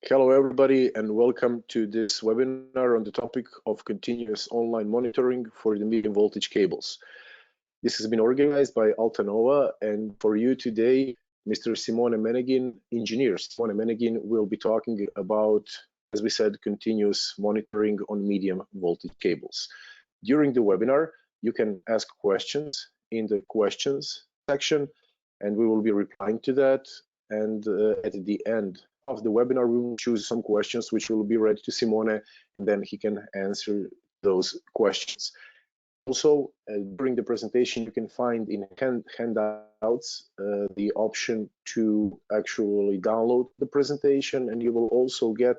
Hello everybody and welcome to this webinar on the topic of continuous online monitoring for the medium voltage cables. This has been organized by Altanova, and for you today, Mr. Simone Meneghin, engineer Simone Meneghin, will be talking about, as we said, continuous monitoring on medium voltage cables. During the webinar, you can ask questions in the questions section, and we will be replying to that. And at the end of the webinar, we will choose some questions which will be read to Simone, and then he can answer those questions. Also, during the presentation, you can find in handouts the option to actually download the presentation, and you will also get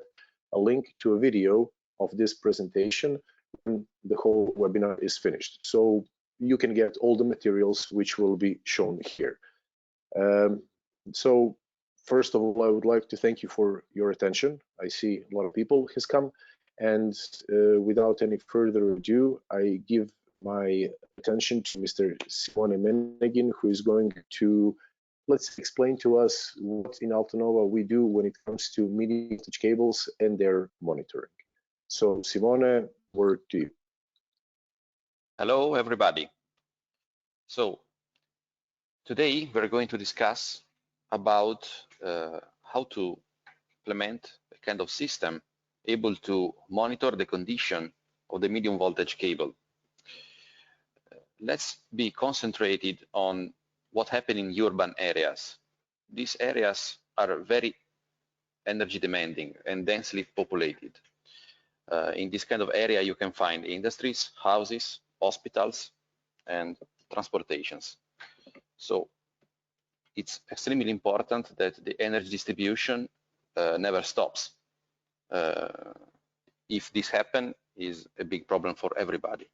a link to a video of this presentation when the whole webinar is finished. So you can get all the materials which will be shown here. So first of all, I would like to thank you for your attention. I see a lot of people has come, and without any further ado, I give my attention to Mr. Simone Meneghin, who is going to explain to us what in Altanova we do when it comes to medium voltage cables and their monitoring. So Simone, word to you. Hello everybody. So today we're going to discuss about how to implement a kind of system able to monitor the condition of the medium voltage cable. Let's be concentrated on what happens in urban areas. These areas are very energy demanding and densely populated. In this kind of area you can find industries, houses, hospitals, and transportations. So it's extremely important that the energy distribution never stops. If this happens, is a big problem for everybody.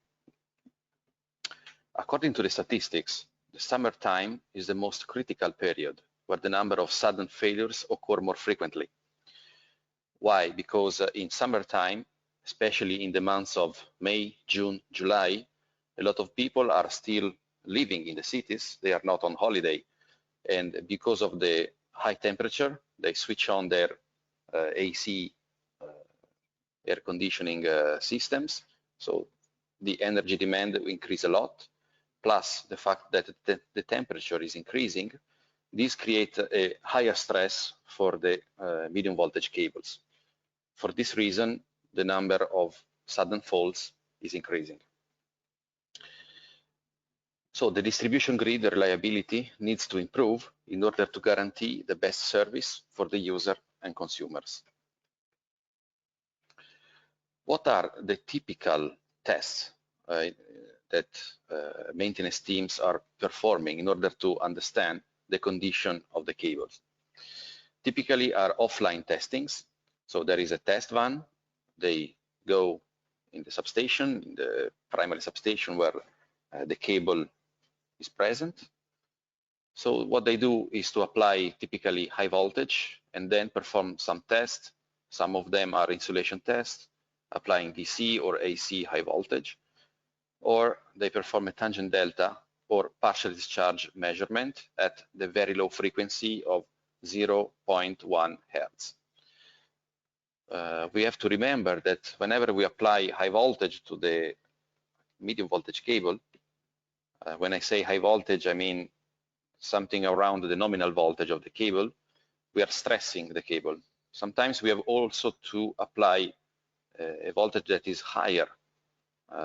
According to the statistics, the summertime is the most critical period where the number of sudden failures occur more frequently. Why? Because in summertime, especially in the months of May, June, July, a lot of people are still living in the cities. They are not on holiday. And because of the high temperature, they switch on their AC air conditioning systems. So the energy demand will increase a lot. Plus the fact that the temperature is increasing, this creates a higher stress for the medium voltage cables. For this reason, the number of sudden faults is increasing. So the distribution grid reliability needs to improve in order to guarantee the best service for the user and consumers. What are the typical tests that maintenance teams are performing in order to understand the condition of the cables? Typically are offline testings. So there is a test van. They go in the substation, in the primary substation where the cable is present. So what they do is to apply typically high voltage and then perform some tests. Some of them are insulation tests, applying DC or AC high voltage, or they perform a tangent delta or partial discharge measurement at the very low frequency of 0.1 Hertz. We have to remember that whenever we apply high voltage to the medium voltage cable, when I say high voltage, I mean something around the nominal voltage of the cable. We are stressing the cable. Sometimes we have also to apply a voltage that is higher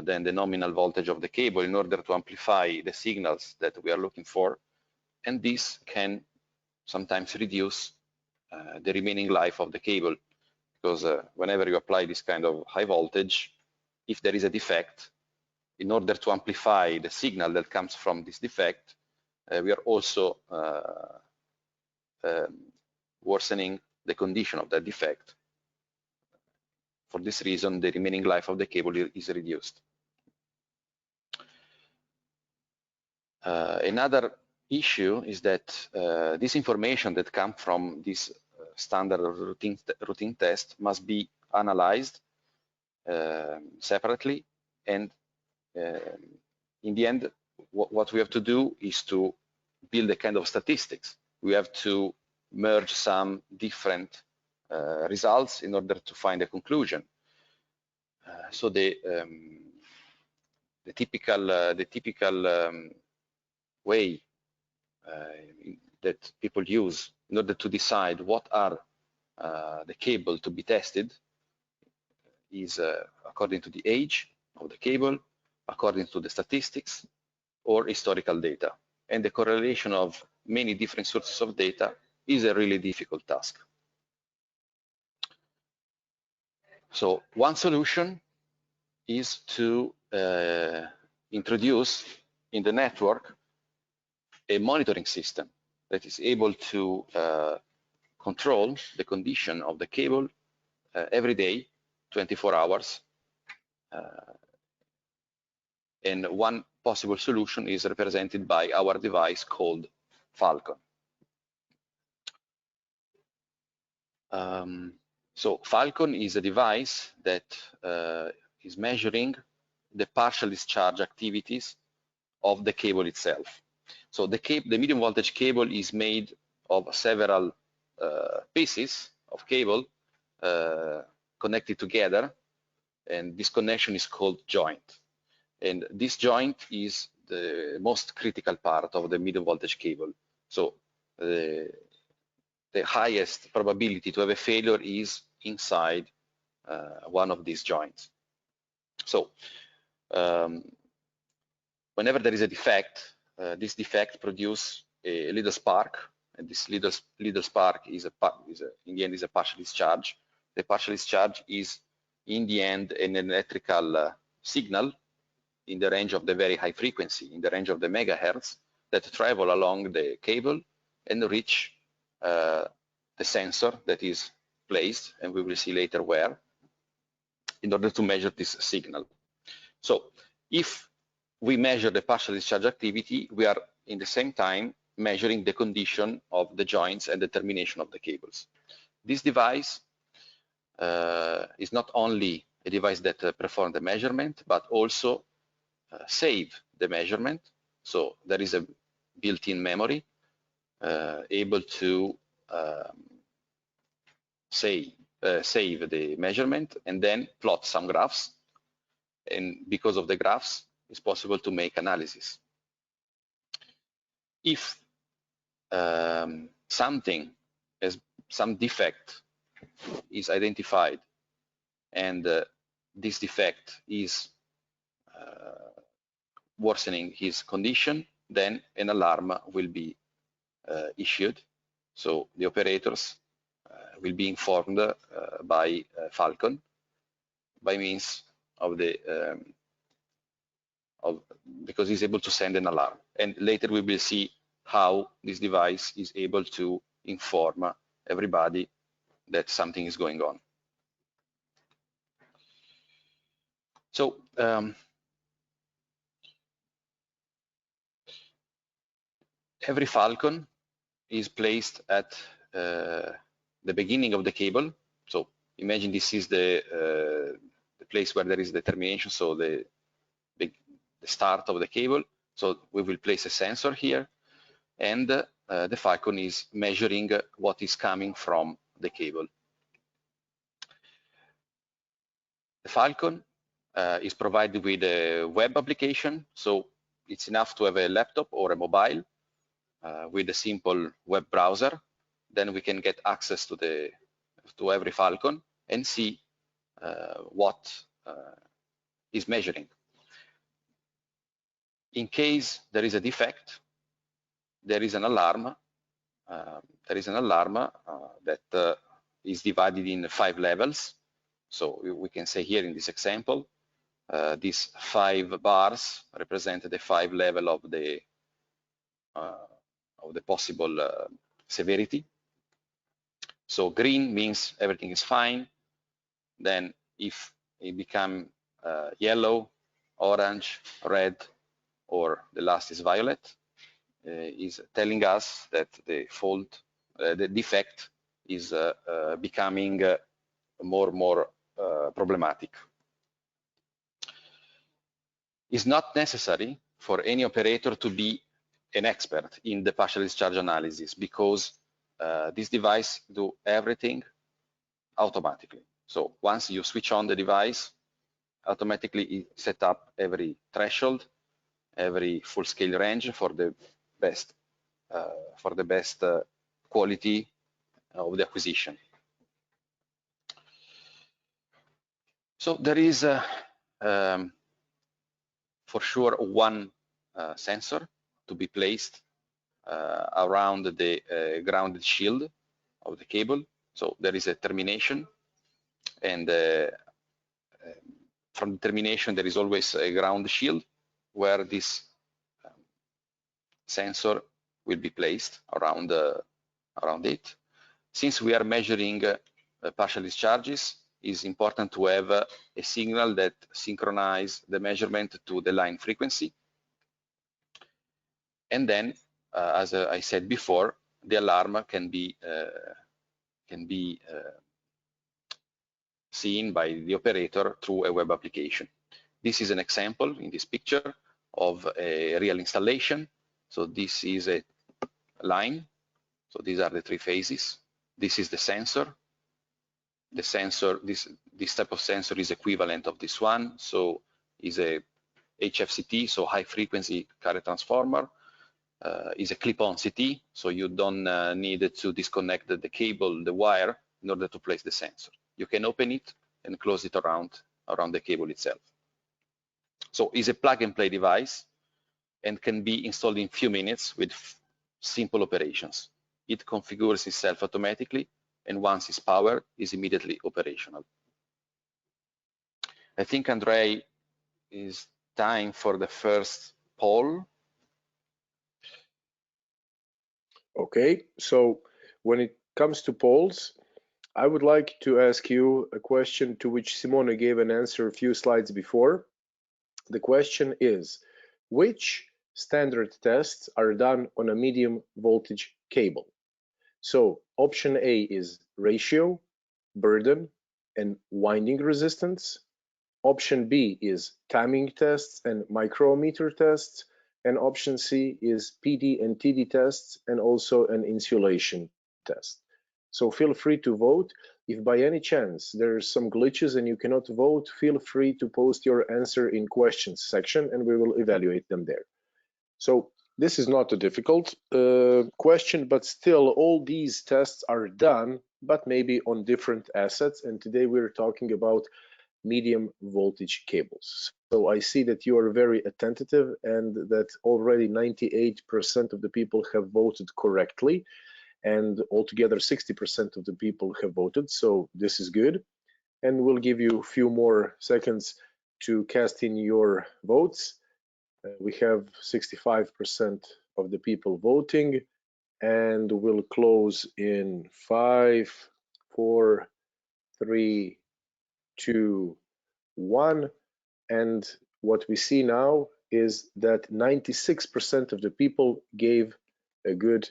than the nominal voltage of the cable in order to amplify the signals that we are looking for. And this can sometimes reduce the remaining life of the cable, because whenever you apply this kind of high voltage, if there is a defect, in order to amplify the signal that comes from this defect, we are also worsening the condition of that defect. For this reason, the remaining life of the cable is reduced. Another issue is that this information that comes from this standard routine test must be analyzed separately, and in the end, what we have to do is to build a kind of statistics. We have to merge some different results in order to find a conclusion. So the typical way that people use in order to decide what are the cable to be tested is according to the age of the cable, according to the statistics or historical data. And the correlation of many different sources of data is a really difficult task. So one solution is to introduce in the network a monitoring system that is able to control the condition of the cable every day, 24 hours. And one possible solution is represented by our device called Falcon. So Falcon is a device that is measuring the partial discharge activities of the cable itself. So the medium voltage cable is made of several pieces of cable connected together, and this connection is called joint. And this joint is the most critical part of the medium voltage cable. So the highest probability to have a failure is inside one of these joints. So whenever there is a defect, this defect produces a little spark, and this little spark is in the end is a partial discharge. The partial discharge is in the end an electrical signal in the range of the very high frequency, in the range of the megahertz, that travel along the cable and reach the sensor that is placed, and we will see later where, in order to measure this signal. So if we measure the partial discharge activity, we are in the same time measuring the condition of the joints and the termination of the cables. This device is not only a device that performs the measurement, but also save the measurement. So there is a built-in memory able to save the measurement and then plot some graphs. And because of the graphs, it's possible to make analysis. If something, as some defect is identified, and this defect is worsening his condition, then an alarm will be issued. So the operators will be informed by Falcon by means of the because he's able to send an alarm. And later we will see how this device is able to inform everybody that something is going on. So every Falcon is placed at the beginning of the cable. So imagine this is the place where there is the termination, so the start of the cable. So we will place a sensor here, and the Falcon is measuring what is coming from the cable. The Falcon is provided with a web application, so it's enough to have a laptop or a mobile with a simple web browser. Then we can get access to every Falcon and see what is measuring. In case there is a defect, there is an alarm. That is divided in 5 levels. So we can say here in this example, these 5 bars represent the 5 level of the possible severity. So green means everything is fine. Then if it becomes yellow, orange, red, or the last is violet, is telling us that the fault, the defect is becoming more and more problematic. It's not necessary for any operator to be an expert in the partial discharge analysis, because this device do everything automatically. So once you switch on the device, automatically it set up every threshold, every full-scale range for the best quality of the acquisition. So there is for sure one sensor to be placed around the grounded shield of the cable. So there is a termination, and from the termination there is always a ground shield where this sensor will be placed around it. Since we are measuring partial discharges, it's important to have a signal that synchronizes the measurement to the line frequency. And then, as I said before, the alarm can be seen by the operator through a web application. This is an example in this picture of a real installation. So this is a line. So these are the three phases. This is the sensor. The sensor, this type of sensor is equivalent of this one. So is a HFCT, so high frequency current transformer. Is a clip-on CT, so you don't need to disconnect the cable, the wire, in order to place the sensor. You can open it and close it around the cable itself. So it's a plug-and-play device and can be installed in few minutes with simple operations. It configures itself automatically, and once it's powered, is immediately operational. I think, Andrei, is time for the first poll. Okay, so when it comes to polls, I would like to ask you a question to which Simone gave an answer a few slides before. The question is, which standard tests are done on a medium voltage cable? So option A is ratio, burden, and winding resistance. Option B is timing tests and micrometer tests. And option C is PD and TD tests and also an insulation test. So feel free to vote. If by any chance there's some glitches and you cannot vote, feel free to post your answer in questions section and we will evaluate them there. So this is not a difficult question, but still all these tests are done, but maybe on different assets. And today we're talking about medium voltage cables. So I see that you are very attentive and that already 98% of the people have voted correctly, and altogether 60% of the people have voted. So this is good. And we'll give you a few more seconds to cast in your votes. We have 65% of the people voting, and we'll close in 5, 4, 3, 2, 1. And what we see now is that 96% of the people gave a good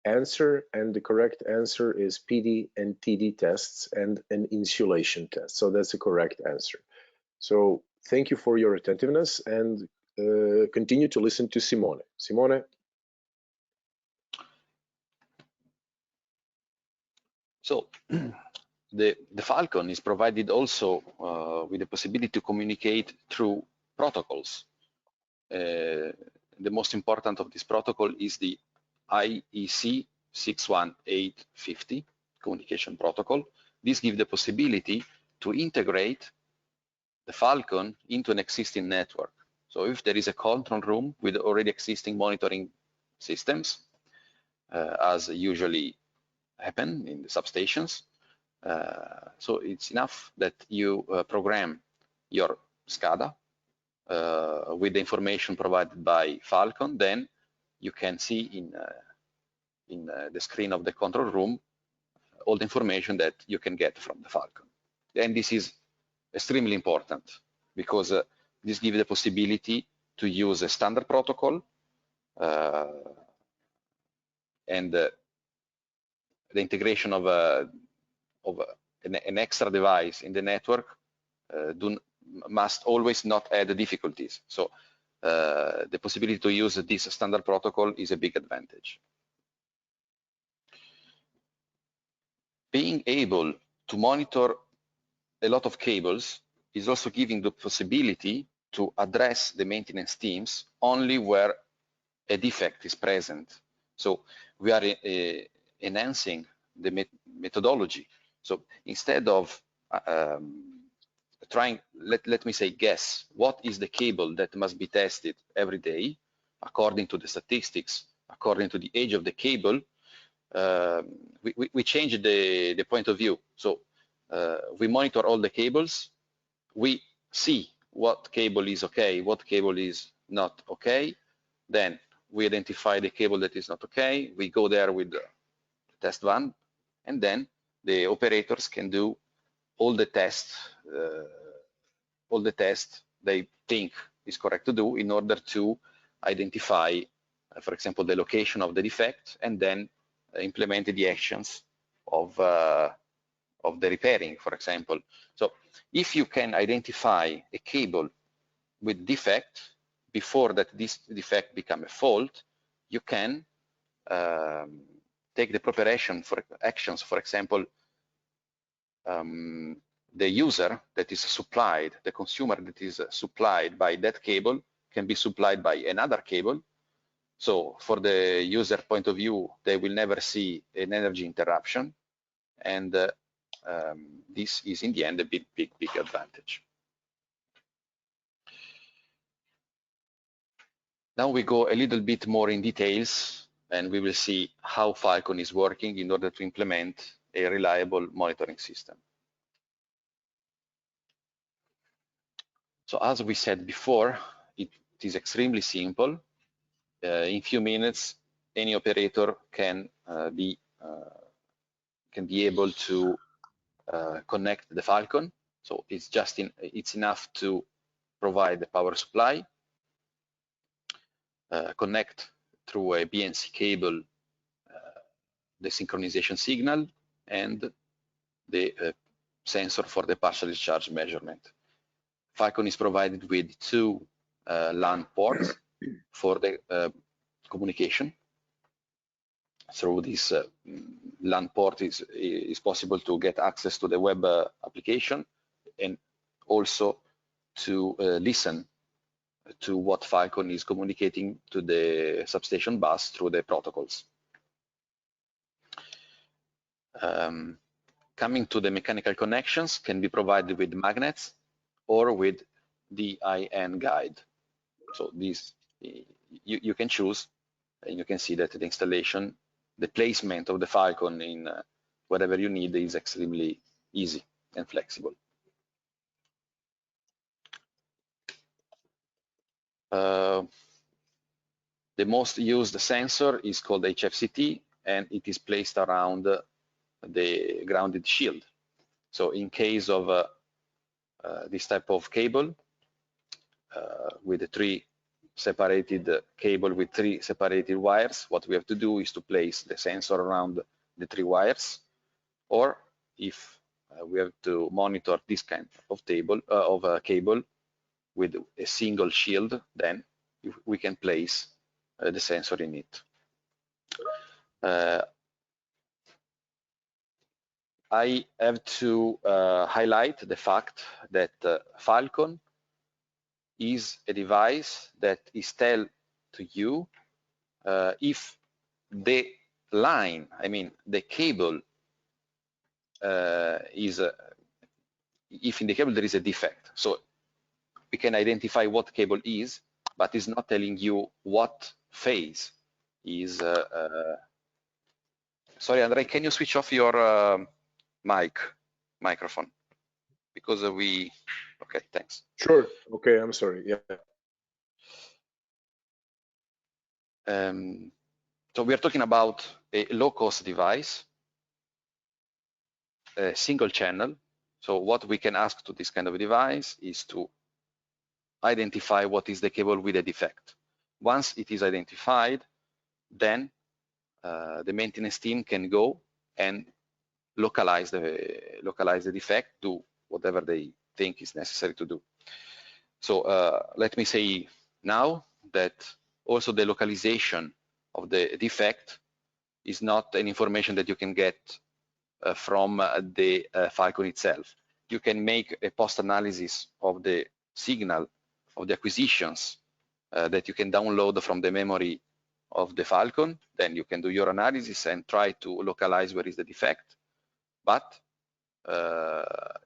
answer, and the correct answer is PD and TD tests and an insulation test. So that's a correct answer. So thank you for your attentiveness, and continue to listen to Simone. Simone? So the Falcon is provided also with the possibility to communicate through protocols. The most important of this protocol is the IEC 61850 communication protocol. This gives the possibility to integrate the Falcon into an existing network. So if there is a control room with already existing monitoring systems, as usually happen in the substations, so it's enough that you program your SCADA with the information provided by Falcon. Then you can see in the screen of the control room all the information that you can get from the Falcon. And this is extremely important because this gives the possibility to use a standard protocol and the integration of an extra device in the network must always not add difficulties. So the possibility to use this standard protocol is a big advantage. Being able to monitor a lot of cables is also giving the possibility to address the maintenance teams only where a defect is present. So we are enhancing the methodology. So instead of trying, let me say, guess what is the cable that must be tested every day according to the statistics, according to the age of the cable, we change the point of view. So we monitor all the cables, we see what cable is okay, what cable is not okay, then we identify the cable that is not okay, we go there with the test van, and then the operators can do all the tests they think is correct to do in order to identify, for example, the location of the defect, and then implement the actions of the repairing, for example. So if you can identify a cable with defect before that this defect become a fault, you can take the proper actions. For example, the user that is supplied, the consumer that is supplied by that cable can be supplied by another cable. So for the user point of view, they will never see an energy interruption, and this is in the end a big advantage. Now we go a little bit more in details, and we will see how Falcon is working in order to implement a reliable monitoring system. So as we said before, it is extremely simple. In few minutes, any operator can be able to connect the Falcon. So it's enough to provide the power supply, connect through a BNC cable the synchronization signal, and the sensor for the partial discharge measurement. Falcon is provided with 2 LAN ports for the communication. Through this LAN port is possible to get access to the web application, and also to listen to what Falcon is communicating to the substation bus through the protocols. Coming to the mechanical connections, can be provided with magnets or with DIN guide. So these you can choose, and you can see that the installation, the placement of the Falcon in whatever you need is extremely easy and flexible. The most used sensor is called HFCT, and it is placed around the grounded shield. So in case of this type of cable with a 3 separated cable with 3 separated wires, what we have to do is to place the sensor around the 3 wires. Or if we have to monitor this kind of cable with a single shield, then we can place the sensor in it. I have to highlight the fact that Falcon is a device that is tell to you if the line, I mean the cable, if in the cable there is a defect. So we can identify what cable is, but it's not telling you what phase is. Sorry, Andre, can you switch off your microphone? Because okay, thanks. Sure. Okay, I'm sorry. Yeah. So we are talking about a low-cost device, a single channel. So what we can ask to this kind of a device is to identify what is the cable with a defect. Once it is identified, then the maintenance team can go and localize the defect, do whatever they think is necessary to do. So let me say now that also the localization of the defect is not an information that you can get from the Falcon itself. You can make a post-analysis of the signal of the acquisitions that you can download from the memory of the Falcon. Then you can do your analysis and try to localize where is the defect. But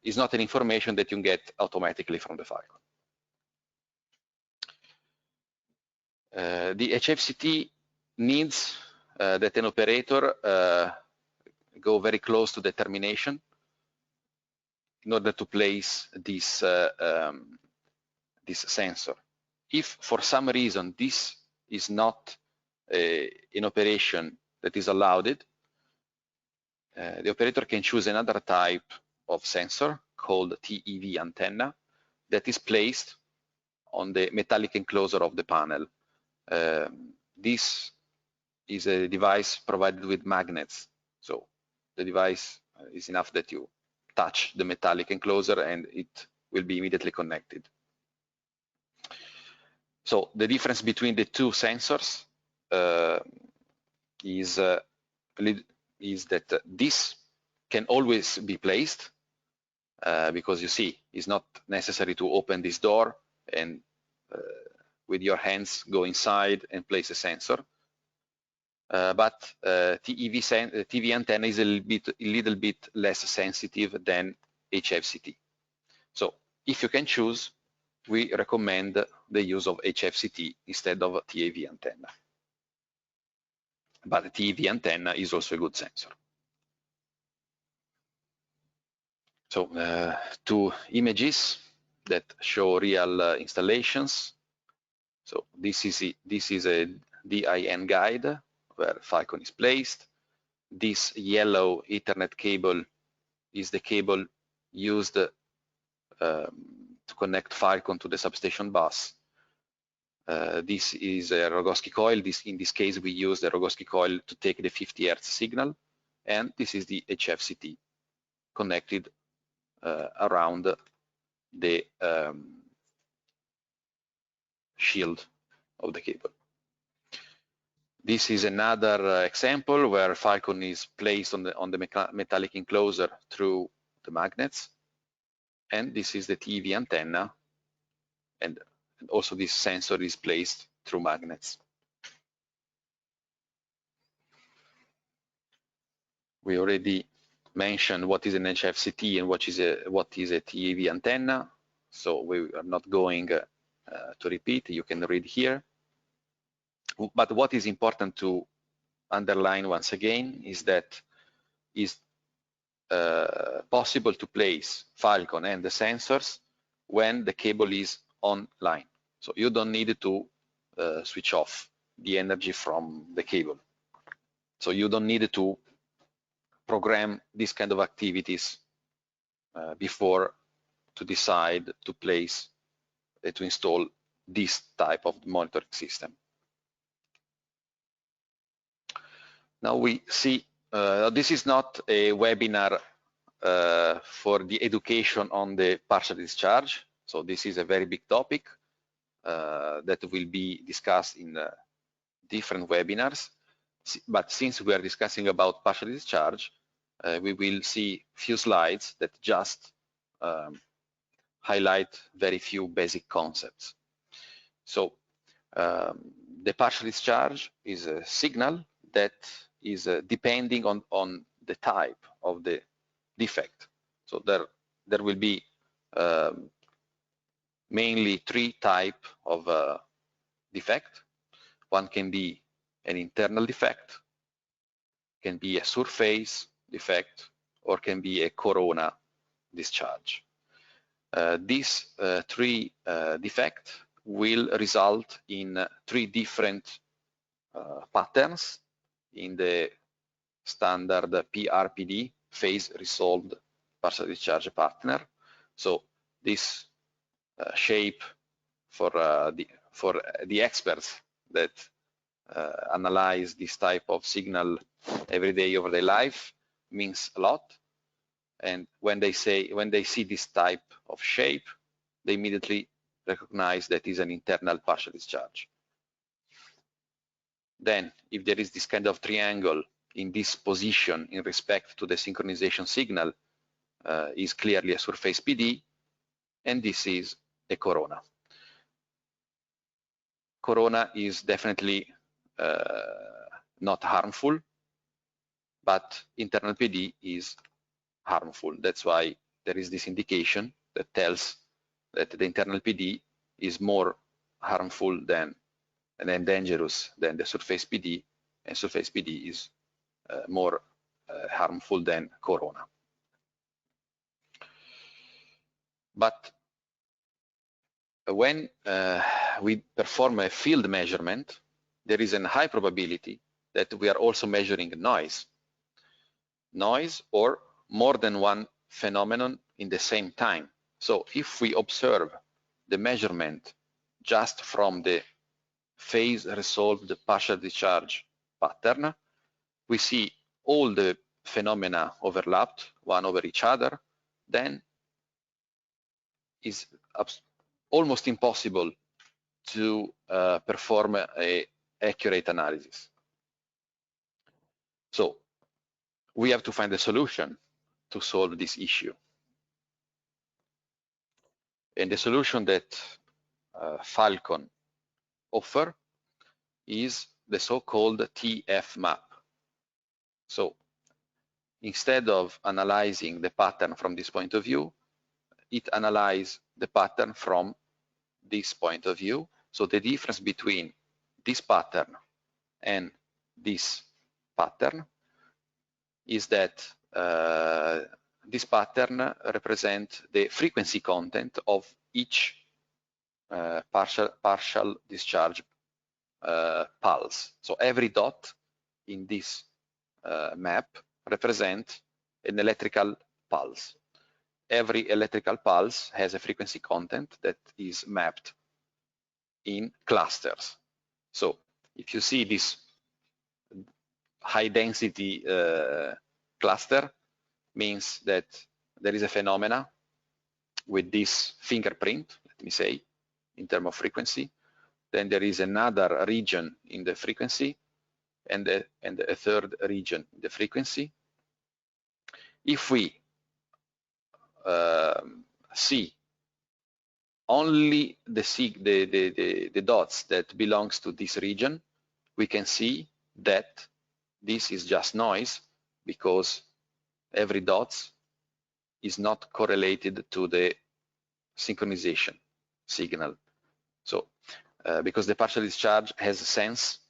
it's not an information that you get automatically from the Falcon. The HFCT needs that an operator go very close to the termination in order to place this this sensor. If for some reason this is not an operation that is allowed, the operator can choose another type of sensor called TEV antenna that is placed on the metallic enclosure of the panel. This is a device provided with magnets. So the device is enough that you touch the metallic enclosure and it will be immediately connected. So the difference between the two sensors is that this can always be placed because you see it's not necessary to open this door and with your hands go inside and place a sensor. But TV antenna is a little bit less sensitive than HFCT. So if you can choose, we recommend the use of HFCT instead of TAV antenna. But the TAV antenna is also a good sensor. So two images that show real installations. So this is a DIN guide where Falcon is placed. This yellow Ethernet cable is the cable used to connect Falcon to the substation bus. This is a Rogowski coil. In this case, we use the Rogowski coil to take the 50 Hz signal, and this is the HFCT connected around the shield of the cable. This is another example where Falcon is placed on the metallic enclosure through the magnets, and this is the TV antenna, and also this sensor is placed through magnets. We already mentioned what is an HFCT and what is a TAV antenna, so we are not going to repeat. You can read here. But what is important to underline once again is that it's possible to place Falcon and the sensors when the cable is online. So you don't need to switch off the energy from the cable. So you don't need to program this kind of activities before to decide to place to install this type of monitoring system. Now we see this is not a webinar for the education on the partial discharge. So this is a very big topic that will be discussed in different webinars. But since we are discussing about partial discharge, we will see few slides that just highlight very few basic concepts. So the partial discharge is a signal that is depending on the type of the defect. So there will be mainly three types of defect. One can be an internal defect, can be a surface defect, or can be a corona discharge. These three defects will result in three different patterns in the standard PRPD, phase resolved partial discharge partner. So this shape for the experts that analyze this type of signal every day of their life means a lot. And when they see this type of shape, they immediately recognize that is an internal partial discharge. Then, if there is this kind of triangle in this position in respect to the synchronization signal is clearly a surface PD, and this is a corona. Corona is definitely not harmful, but internal PD is harmful. That's why there is this indication that tells that the internal PD is more harmful than and dangerous than the surface PD, and surface PD is more harmful than corona. But when we perform a field measurement, there is a high probability that we are also measuring noise or more than one phenomenon in the same time. So if we observe the measurement just from the phase resolved partial discharge pattern, we see all the phenomena overlapped one over each other, then it's almost impossible to perform an accurate analysis. So we have to find a solution to solve this issue. And the solution that Falcon offer is the so-called TF map. So instead of analyzing the pattern from this point of view, it analyzes the pattern from this point of view. So the difference between this pattern and this pattern is that this pattern represents the frequency content of each partial discharge pulse. So every dot in this map represents an electrical pulse. Every electrical pulse has a frequency content that is mapped in clusters. So if you see this high density cluster, means that there is a phenomena with this fingerprint, let me say, in terms of frequency. Then there is another region in the frequency and a third region in the frequency. If we see only the dots that belongs to this region, we can see that this is just noise, because every dot is not correlated to the synchronization signal. So because the partial discharge has a sense,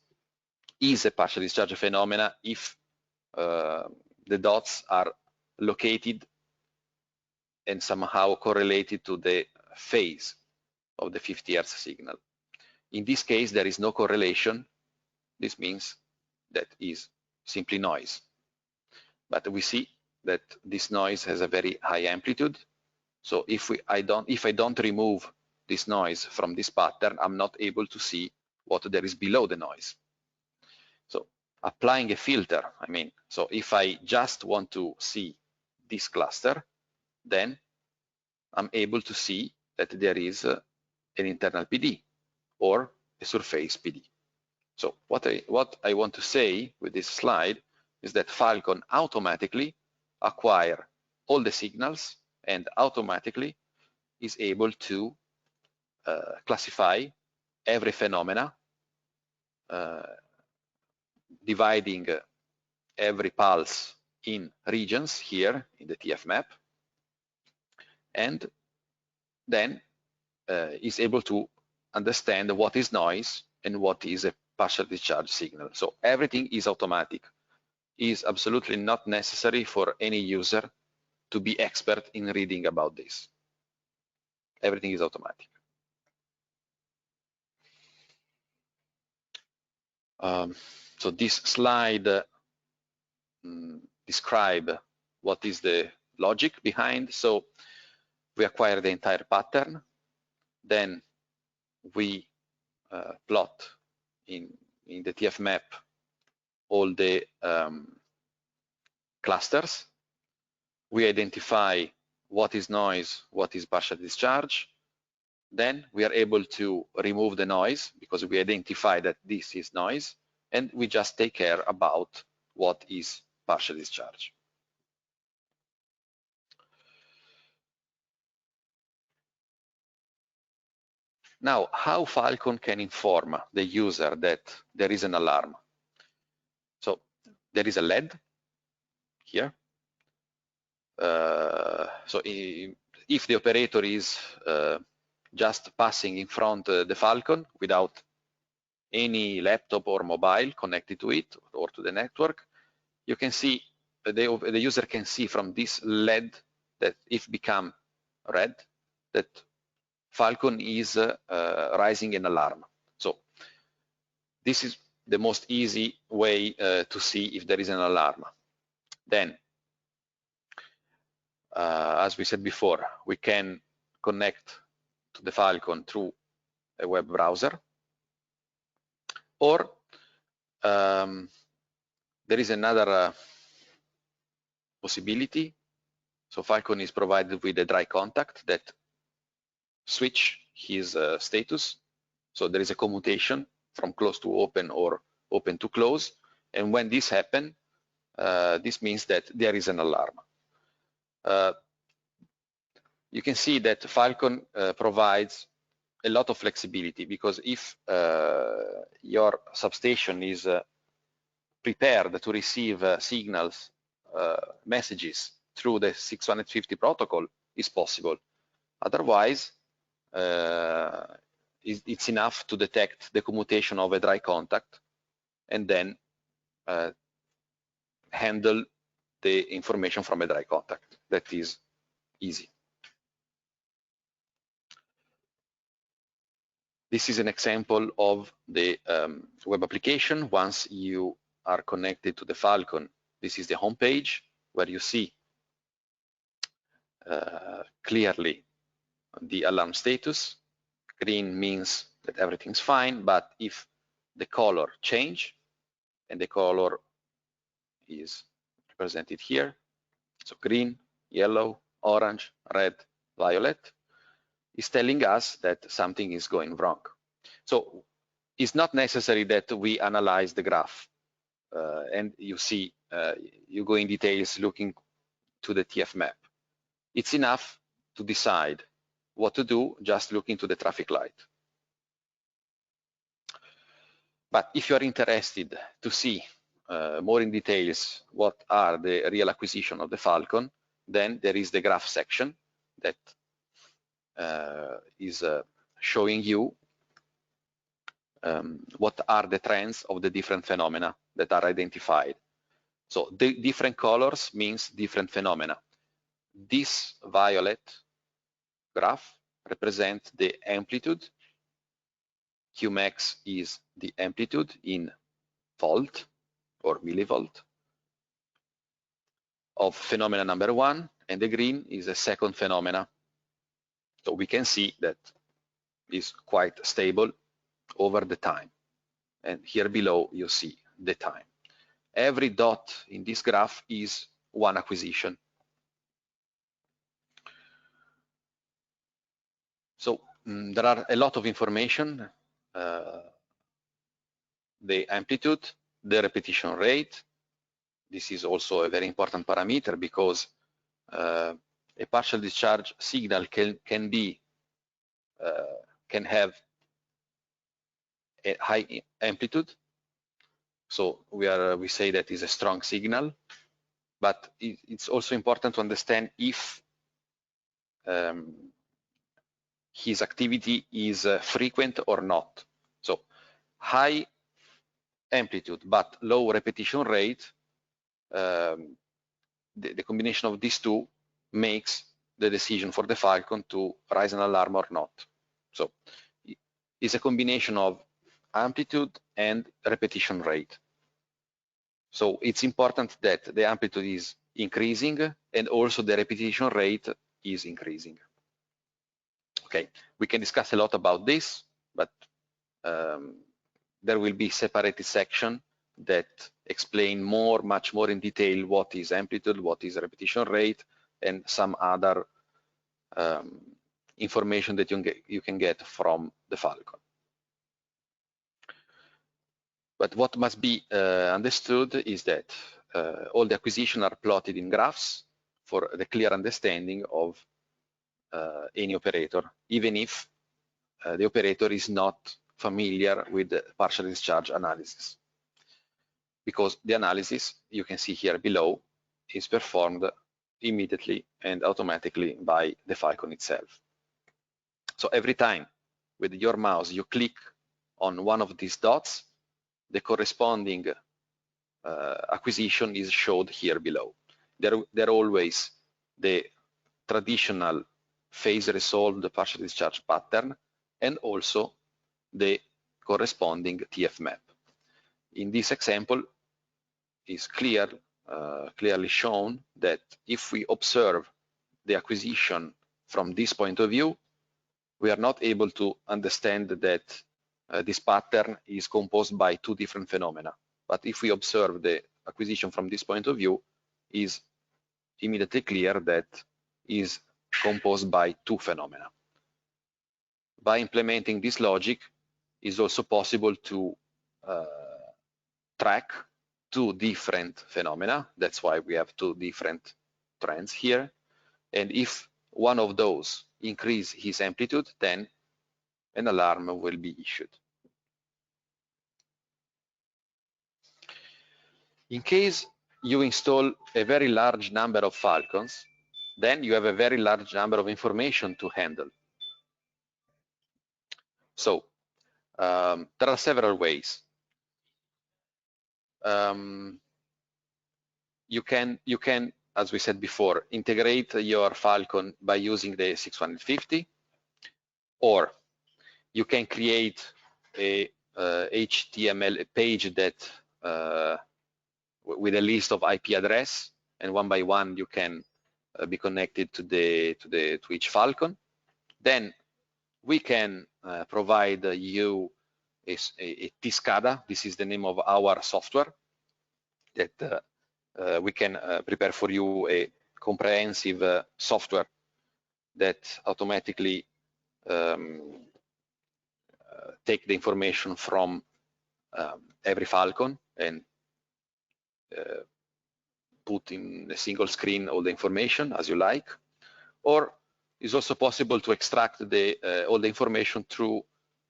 is a partial discharge phenomena if the dots are located and somehow correlated to the phase of the 50 Hz signal. In this case, there is no correlation. This means that is simply noise. But we see that this noise has a very high amplitude. So if I don't remove this noise from this pattern, I'm not able to see what there is below the noise. So applying a filter, so if I just want to see this cluster, then I'm able to see that there is an internal PD or a surface PD. So what I want to say with this slide is that Falcon automatically acquire all the signals and automatically is able to classify every phenomena, dividing every pulse in regions here in the TF map, and then is able to understand what is noise and what is a partial discharge signal. So everything is automatic. It is absolutely not necessary for any user to be expert in reading about this. Everything is automatic. So this slide describes what is the logic behind. So we acquire the entire pattern, then we plot in the TF map all the clusters. We identify what is noise, what is partial discharge. Then we are able to remove the noise because we identify that this is noise, and we just take care about what is partial discharge. Now, how Falcon can inform the user that there is an alarm? So there is a LED here. So if the operator is just passing in front the Falcon without any laptop or mobile connected to it or to the network, you can see, the user can see from this LED that if become red, that Falcon is rising an alarm. So this is the most easy way to see if there is an alarm. Then, as we said before, we can connect to the Falcon through a web browser, or there is another possibility. So Falcon is provided with a dry contact that switch his status. So there is a commutation from close to open or open to close. And when this happens, this means that there is an alarm. You can see that Falcon provides a lot of flexibility, because if your substation is prepared to receive signals, messages through the 650 protocol, is possible. Otherwise, it's enough to detect the commutation of a dry contact and then handle the information from a dry contact. That is easy. This is an example of the web application. Once you are connected to the Falcon, this is the home page where you see clearly the alarm status. Green means that everything's fine, but if the color change, and the color is represented here, so green, yellow, orange, red, violet, is telling us that something is going wrong. So it's not necessary that we analyze the graph and you see, you go in details looking to the TF map. It's enough to decide what to do just looking to the traffic light. But if you are interested to see more in details what are the real acquisition of the Falcon, then there is the graph section that is showing you what are the trends of the different phenomena that are identified. So the different colors means different phenomena. This violet graph represents the amplitude. Qmax is the amplitude in volt or millivolt of phenomena number one, and the green is a second phenomena. So we can see that it's quite stable over the time. And here below you see the time. Every dot in this graph is one acquisition. So there are a lot of information, the amplitude, the repetition rate. This is also a very important parameter, because a partial discharge signal can have a high amplitude. So we say that is a strong signal, but it's also important to understand if his activity is frequent or not. So high amplitude but low repetition rate, the combination of these two makes the decision for the Falcon to raise an alarm or not. So it's a combination of amplitude and repetition rate. So it's important that the amplitude is increasing and also the repetition rate is increasing. Okay, we can discuss a lot about this, but there will be separated section that explain much more in detail what is amplitude, what is repetition rate, and some other information that you can get from the Falcon. But what must be understood is that all the acquisitions are plotted in graphs for the clear understanding of any operator, even if the operator is not familiar with the partial discharge analysis. Because the analysis, you can see here below, is performed immediately and automatically by the Falcon itself. So every time with your mouse you click on one of these dots, the corresponding acquisition is showed here below. They're always the traditional phase resolved partial discharge pattern and also the corresponding TF map. In this example, is clearly shown that if we observe the acquisition from this point of view, we are not able to understand that this pattern is composed by two different phenomena. But if we observe the acquisition from this point of view, is immediately clear that is composed by two phenomena. By implementing this logic, it's also possible to track two different phenomena. That's why we have two different trends here. And if one of those increase his amplitude, then an alarm will be issued. In case you install a very large number of Falcons, then you have a very large number of information to handle. So there are several ways. You can, as we said before, integrate your Falcon by using the 6150, or you can create a HTML page that with a list of IP address, and one by one you can be connected to each Falcon. Then we can provide you a SCADA. This is the name of our software that we can prepare for you a comprehensive software that automatically take the information from every Falcon and put in a single screen all the information as you like. Or it's also possible to extract all the information through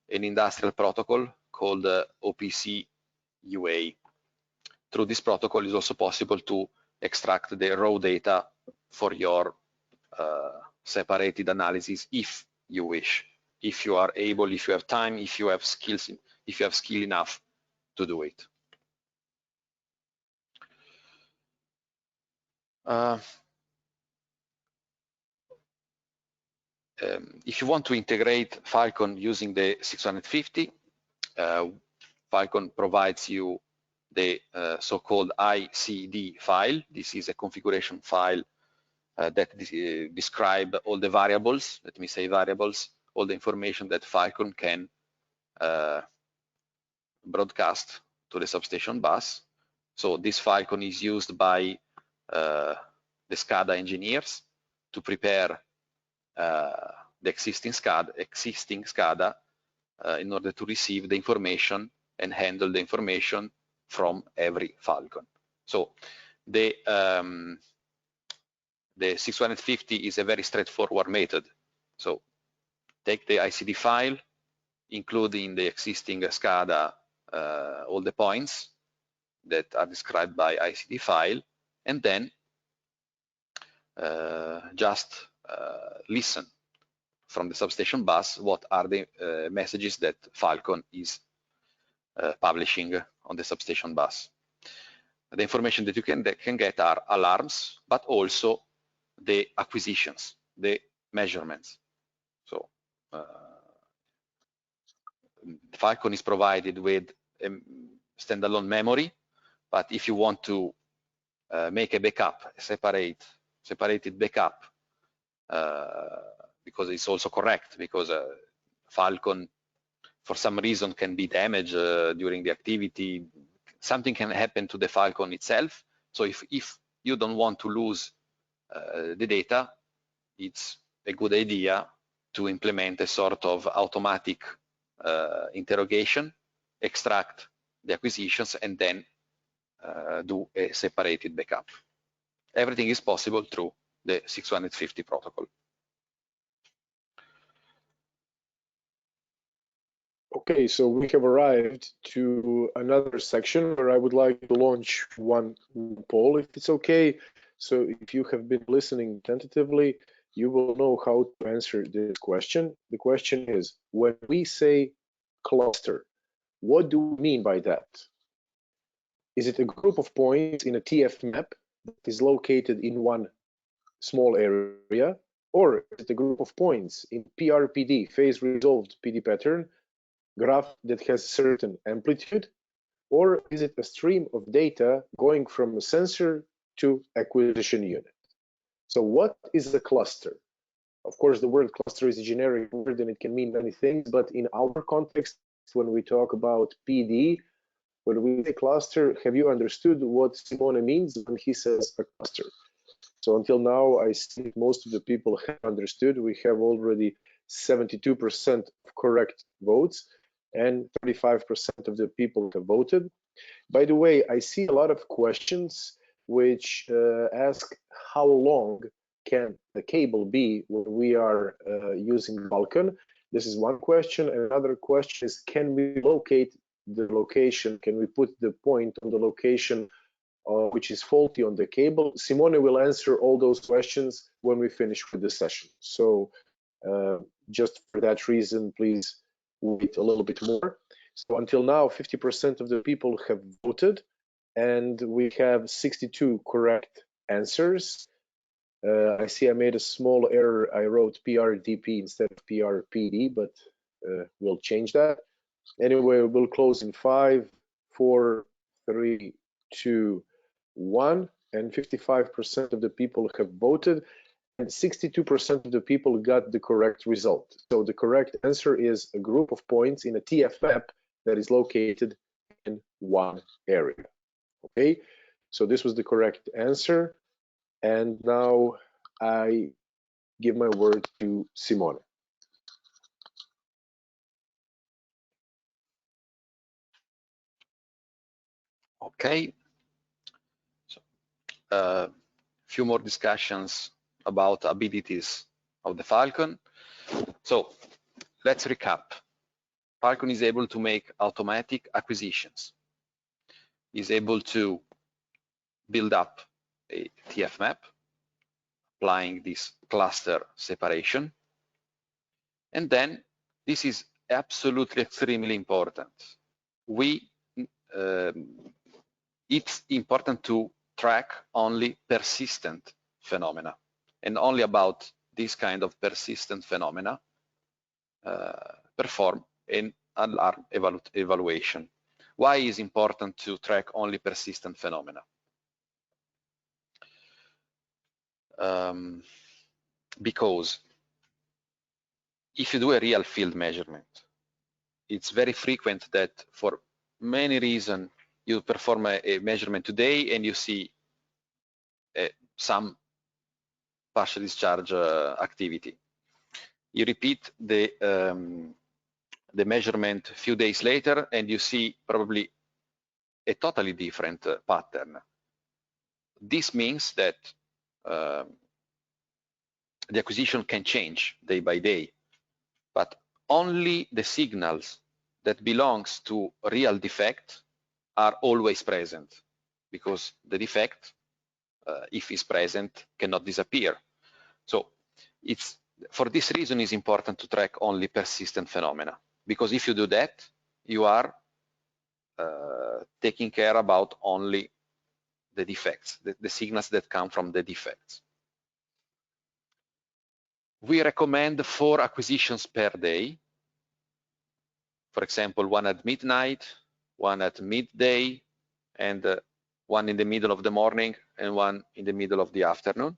an industrial protocol called OPC UA. Through this protocol, it's also possible to extract the raw data for your separated analysis if you wish, if you are able, if you have time, if you have skills, if you have skill enough to do it. If you want to integrate Falcon using the 650, Falcon provides you the so-called ICD file. This is a configuration file that describe all the variables, let me say variables, all the information that Falcon can broadcast to the substation bus. So this Falcon is used by the SCADA engineers to prepare the existing SCADA in order to receive the information and handle the information from every Falcon. So the 6150 is a very straightforward method. So take the ICD file, including the existing SCADA, all the points that are described by ICD file, and then just listen from the substation bus what are the messages that Falcon is publishing on the substation bus. The information that you can get are alarms, but also the acquisitions, the measurements. So Falcon is provided with a standalone memory, but if you want to make a backup, a separated backup, because it's also correct, because Falcon for some reason can be damaged during the activity. Something can happen to the Falcon itself. So if you don't want to lose the data, it's a good idea to implement a sort of automatic interrogation, extract the acquisitions, and then do a separated backup. Everything is possible through the 650 protocol. Okay, so we have arrived to another section where I would like to launch one poll, if it's okay. So if you have been listening tentatively, you will know how to answer this question. The question is, when we say cluster, what do we mean by that? Is it a group of points in a TF map that is located in one small area, or is it a group of points in PRPD, phase resolved PD pattern, graph that has certain amplitude, or is it a stream of data going from a sensor to acquisition unit? So what is a cluster? Of course, the word cluster is a generic word and it can mean many things, but in our context, when we talk about PD, when we say cluster, have you understood what Simone means when he says a cluster? So until now, I think most of the people have understood. We have already 72% of correct votes and 35% of the people have voted. By the way, I see a lot of questions which ask how long can the cable be when we are using Falcon. This is one question. Another question is, can we locate the location? Can we put the point on the location which is faulty on the cable? Simone will answer all those questions when we finish with the session. So just for that reason, please wait a little bit more. So until now, 50% of the people have voted, and we have 62 correct answers. I see I made a small error. I wrote PRDP instead of PRPD, but we'll change that. Anyway, we'll close in 5, 4, 3, 2, 1, and 55% of the people have voted, and 62% of the people got the correct result. So the correct answer is a group of points in a TF map that is located in one area. Okay, so this was the correct answer. And now I give my word to Simone. Okay, so a few more discussions about abilities of the Falcon. So let's recap. Falcon is able to make automatic acquisitions. Is able to build up a TF map, applying this cluster separation. And then this is absolutely extremely important. It's important to track only persistent phenomena, and only about this kind of persistent phenomena perform an alarm evaluation. Why is important to track only persistent phenomena? Because if you do a real field measurement, it's very frequent that for many reasons you perform a measurement today and you see some partial discharge activity. You repeat the measurement a few days later and you see probably a totally different pattern. This means that the acquisition can change day by day, but only the signals that belongs to real defect are always present, because the defect, if it's present, cannot disappear. So it's for this reason it's important to track only persistent phenomena, because if you do that, you are taking care about only the defects, the signals that come from the defects. We recommend 4 acquisitions per day. For example, one at midnight, one at midday, and one in the middle of the morning, and one in the middle of the afternoon,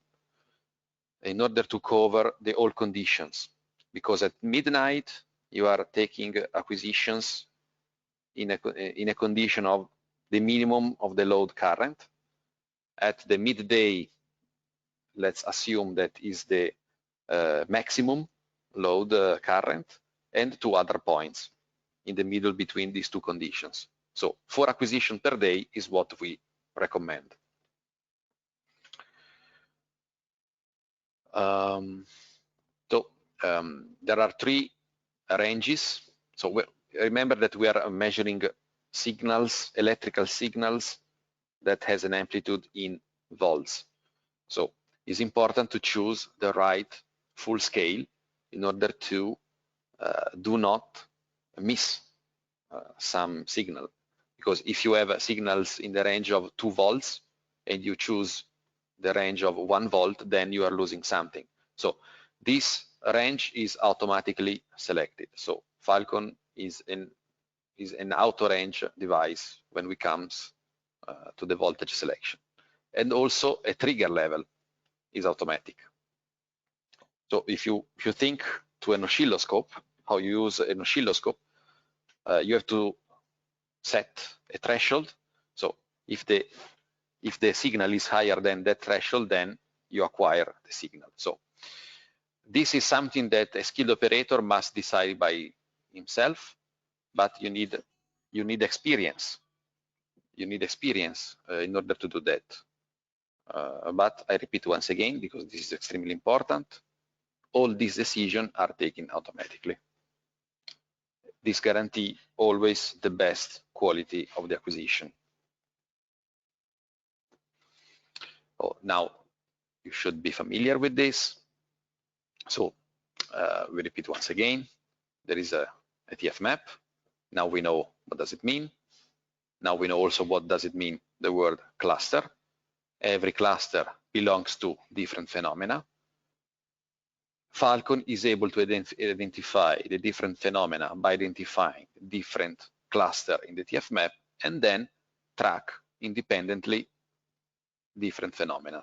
in order to cover the all conditions. Because at midnight, you are taking acquisitions in a condition of the minimum of the load current. At the midday, let's assume that is the maximum load current, and 2 other points in the middle between these 2 conditions. So 4 acquisitions per day is what we recommend. There are three ranges. So remember that we are measuring signals, electrical signals that has an amplitude in volts. So it's important to choose the right full scale in order to do not miss some signal. Because if you have signals in the range of 2 volts and you choose the range of 1 volt, then you are losing something. So this range is automatically selected. So Falcon is an auto range device when we comes to the voltage selection. And also a trigger level is automatic. So if you think to an oscilloscope, how you use an oscilloscope, you have to set a threshold. So if the signal is higher than that threshold, then you acquire the signal. So this is something that a skilled operator must decide by himself, but you need experience. You need experience in order to do that. But I repeat once again, because this is extremely important, all these decisions are taken automatically. This guarantees always the best quality of the acquisition. Now, you should be familiar with this. So we repeat once again, there is a TF map. Now we know what does it mean. Now we know also what does it mean, the word cluster. Every cluster belongs to different phenomena. Falcon is able to identify the different phenomena by identifying different cluster in the TF map and then track independently different phenomena.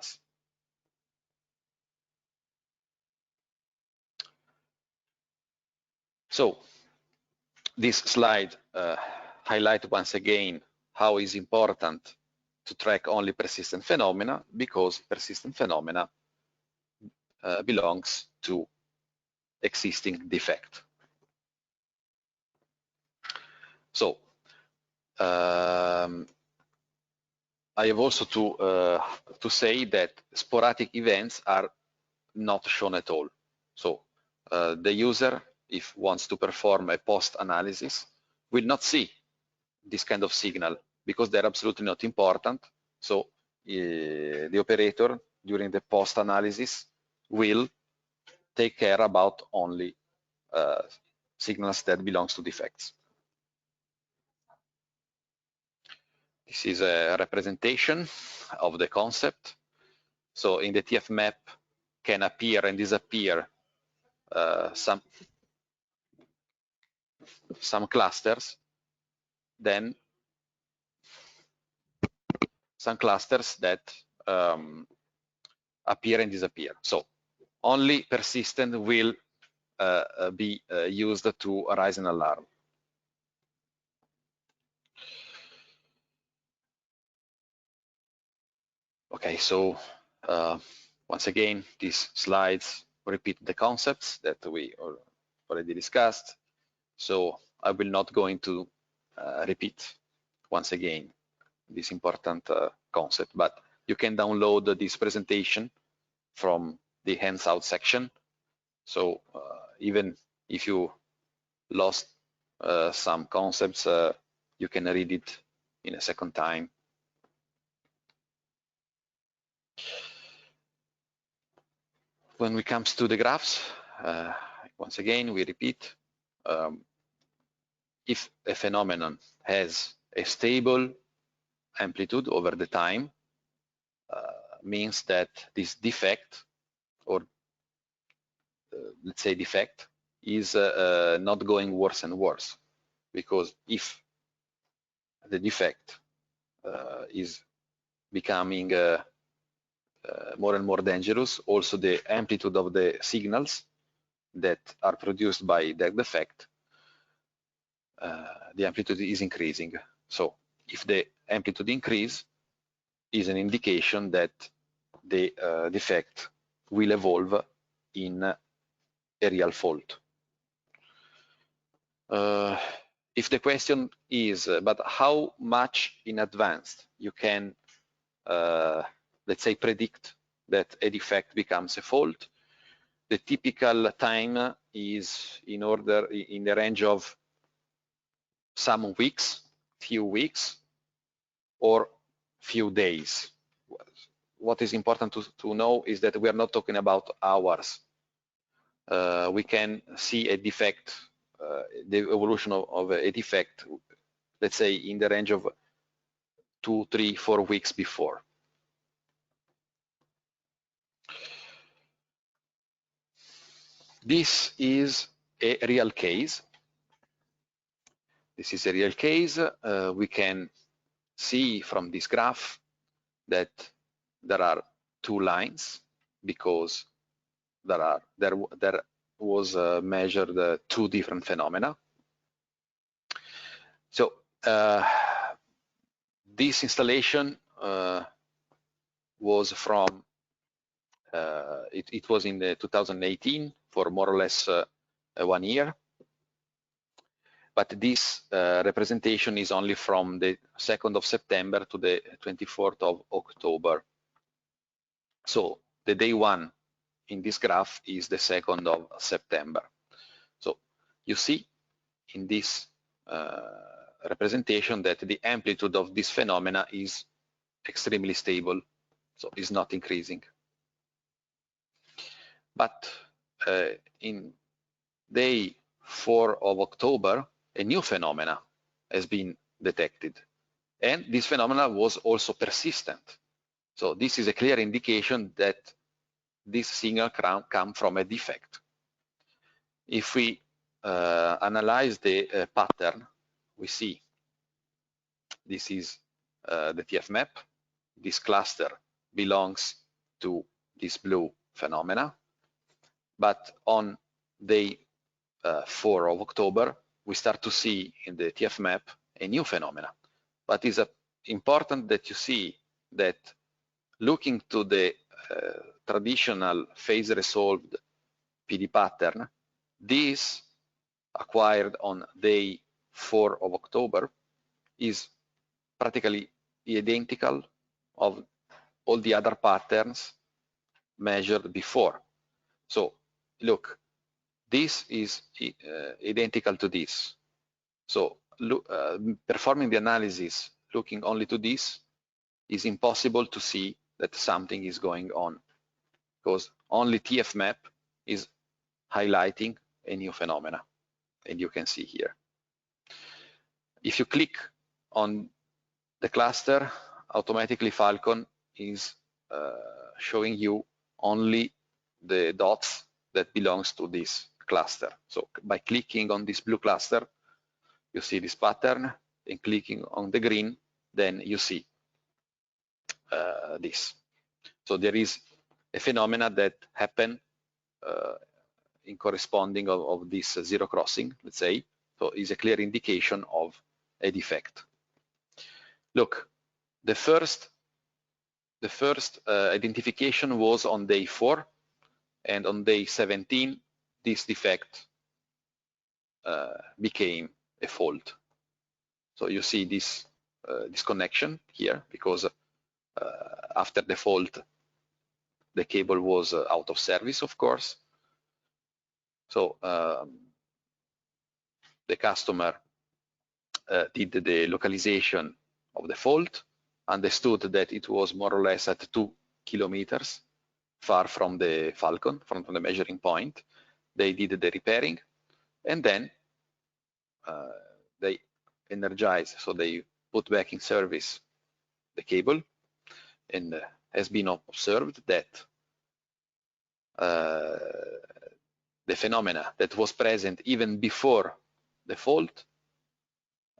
So this slide highlights once again how it's important to track only persistent phenomena, because persistent phenomena belongs to existing defect. So I have also to say that sporadic events are not shown at all. So the user, if wants to perform a post-analysis, will not see this kind of signal because they're absolutely not important. So the operator during the post-analysis will take care about only signals that belongs to defects. This is a representation of the concept. So in the TF map can appear and disappear some clusters, then some clusters that appear and disappear. So only persistent will be used to raise an alarm. Okay, so once again, these slides repeat the concepts that we already discussed. So I will not go into repeat once again this important concept, but you can download this presentation from the hands-out section. So even if you lost some concepts, you can read it in a second time. When it comes to the graphs, once again, we repeat, if a phenomenon has a stable amplitude over the time, means that this defect, or let's say defect, is not going worse and worse, because if the defect is becoming more and more dangerous, also the amplitude of the signals that are produced by that defect, the amplitude is increasing. So if the amplitude increase, is an indication that the defect will evolve in a real fault. If the question is, but how much in advance you can let's say, predict that a defect becomes a fault. The typical time is in the range of some weeks, few weeks, or few days. What is important to know is that we are not talking about hours. We can see a defect, the evolution of a defect, let's say in the range of 2, 3, 4 weeks before. This is a real case. This is a real case. We can see from this graph that there are 2 lines because there was measured 2 different phenomena. So this installation was from it was in 2018 for more or less 1 year. But this representation is only from the 2nd of September to the 24th of October. So the day 1 in this graph is the 2nd of September. So you see in this representation that the amplitude of this phenomena is extremely stable, so it's not increasing. But in day 4 of October, a new phenomena has been detected, and this phenomena was also persistent. So this is a clear indication that this signal comes from a defect. If we analyze the pattern, we see this is the TF map. This cluster belongs to this blue phenomena, but on day 4 of October, we start to see in the TF map a new phenomena. But it's important that you see that looking to the traditional phase resolved PD pattern, this acquired on day 4 of October is practically identical of all the other patterns measured before. So look, this is identical to this. So performing the analysis looking only to this is impossible to see that something is going on, because only TF map is highlighting a new phenomena, and you can see here. If you click on the cluster, automatically Falcon is showing you only the dots that belongs to this cluster. So by clicking on this blue cluster, you see this pattern, and clicking on the green, then you see this. So there is a phenomena that happened in corresponding of this zero crossing, let's say. So is a clear indication of a defect. Look, the first identification was on day 4, and on day 17, this defect became a fault. So you see this disconnection here, because after the fault, the cable was out of service, of course. So the customer did the localization of the fault, understood that it was more or less at 2 kilometers far from the Falcon, from the measuring point. They did the repairing, and then they energized, so they put back in service the cable, and has been observed that the phenomena that was present even before the fault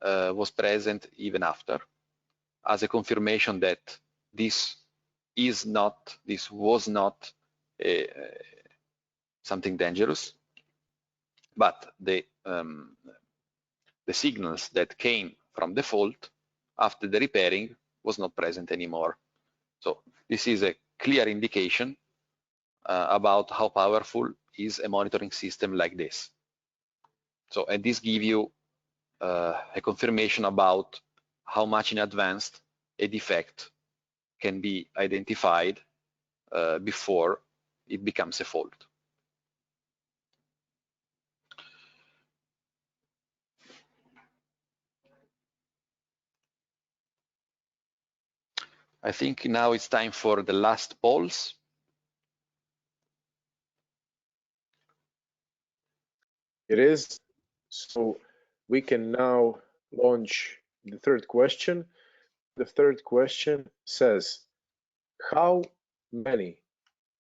was present even after, as a confirmation that this was not something dangerous, but the signals that came from the fault after the repairing was not present anymore. So this is a clear indication about how powerful is a monitoring system like this. So, and this gives you a confirmation about how much in advance a defect can be identified before it becomes a fault. I think now it's time for the last polls. It is. So we can now launch the third question. The third question says, how many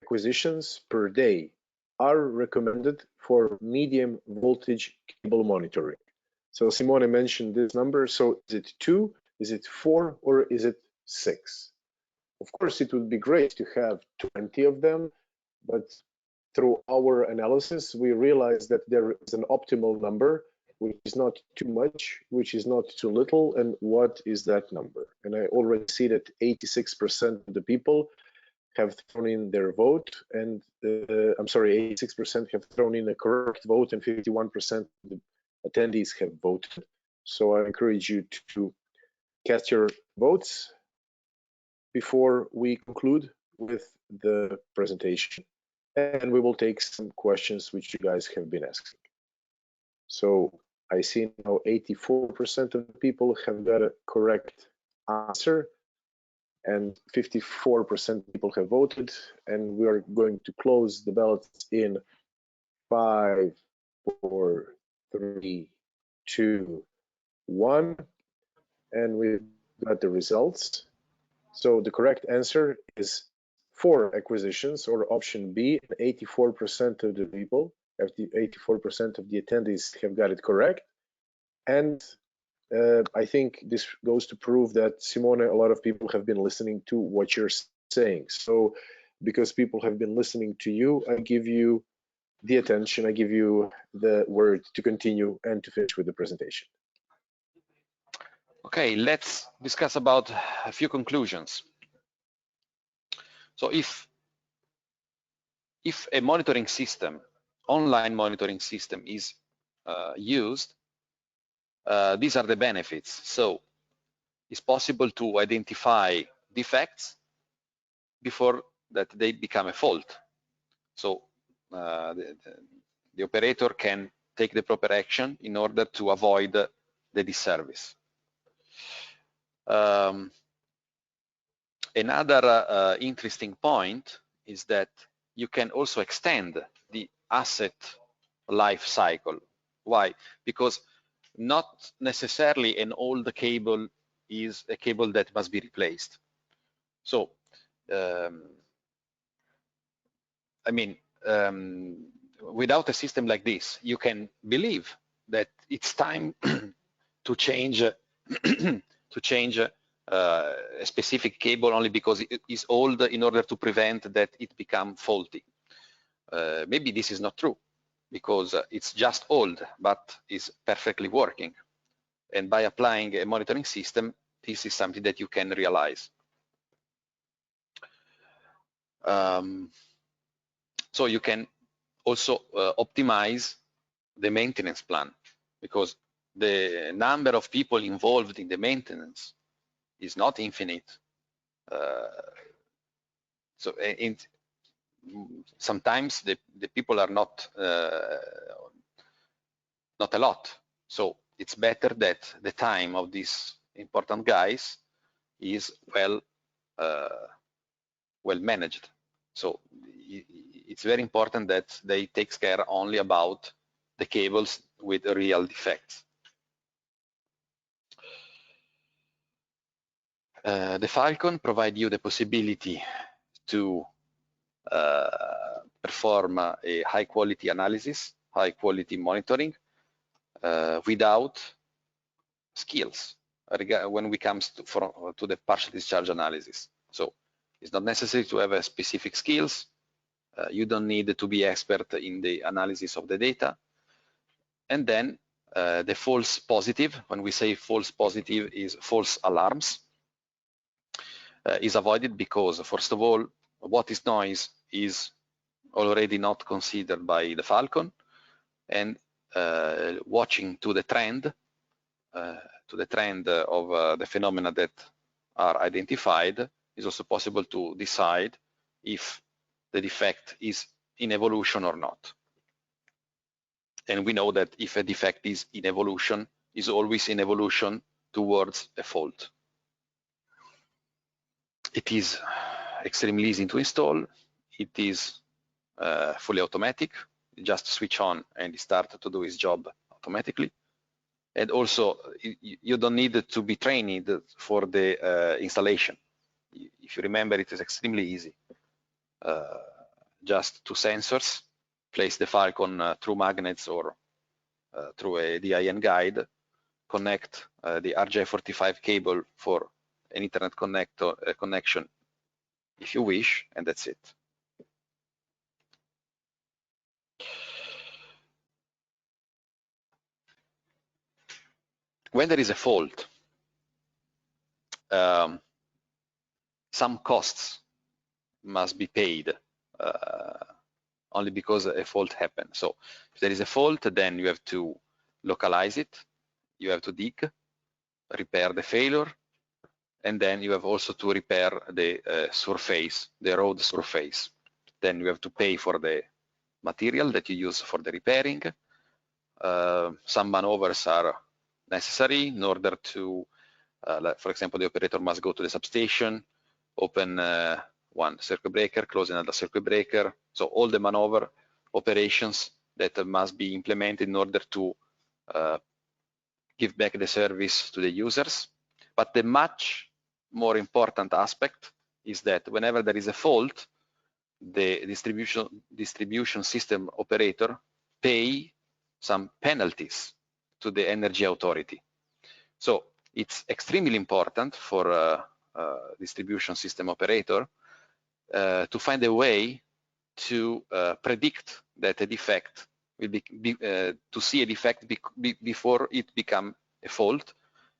acquisitions per day are recommended for medium voltage cable monitoring? So Simone mentioned this number. So is it 2, is it 4, or is it 6? Of course, it would be great to have 20 of them, but through our analysis, we realized that there is an optimal number, which is not too much, which is not too little, and what is that number? And I already see that 86% of the people have thrown in their vote, and I'm sorry, 86% have thrown in a correct vote, and 51% of the attendees have voted. So I encourage you to cast your votes before we conclude with the presentation, and we will take some questions which you guys have been asking. So I see now 84% of the people have got a correct answer, and 54% of people have voted, and we are going to close the ballots in 5, 4, 3, 2, 1, and we've got the results. So the correct answer is 4 acquisitions, or option B. 84% of the people, 84% of the attendees have got it correct. And I think this goes to prove that, Simone, a lot of people have been listening to what you're saying. So because people have been listening to you, I give you the attention, I give you the word to continue and to finish with the presentation. Okay, let's discuss about a few conclusions. So if a monitoring system, online monitoring system, is used, these are the benefits. So it's possible to identify defects before that they become a fault. So the operator can take the proper action in order to avoid the disservice. Another interesting point is that you can also extend the asset life cycle. Why? Because not necessarily an old cable is a cable that must be replaced. So, I mean, without a system like this, you can believe that it's time to change a specific cable only because it is old, in order to prevent that it become faulty. Maybe this is not true, because it's just old, but is perfectly working. And by applying a monitoring system, this is something that you can realize. So you can also optimize the maintenance plan, because the number of people involved in the maintenance is not infinite. So sometimes the people are not a lot. So it's better that the time of these important guys is well managed. So it's very important that they take care only about the cables with real defects. The Falcon provides you the possibility to perform a high quality analysis, high quality monitoring without skills when we comes to the partial discharge analysis. So it's not necessary to have a specific skills. You don't need to be expert in the analysis of the data. And then the false positive, when we say false positive, is false alarms, is avoided, because first of all, what is noise is already not considered by the Falcon, and watching to the trend of the phenomena that are identified, it's also possible to decide if the defect is in evolution or not. And we know that if a defect is in evolution, is always in evolution towards a fault. It is extremely easy to install. It is fully automatic. You just switch on and it starts to do its job automatically. And also, you don't need to be trained for the installation. If you remember, it is extremely easy. Just two sensors, place the Falcon through magnets or through a DIN guide, connect the RJ45 cable for an Ethernet connection if you wish, and that's it. When there is a fault, some costs must be paid only because a fault happened. So if there is a fault, then you have to localize it, you have to dig, repair the failure, and then you have also to repair the surface, the road surface. Then you have to pay for the material that you use for the repairing. Some maneuvers are necessary in order to, for example, the operator must go to the substation, open one circuit breaker, close another circuit breaker. So all the maneuver operations that must be implemented in order to give back the service to the users. But the much more important aspect is that whenever there is a fault, the distribution system operator pay some penalties to the energy authority. So it's extremely important for distribution system operator to find a way to predict that a defect will be to see a defect before it become a fault,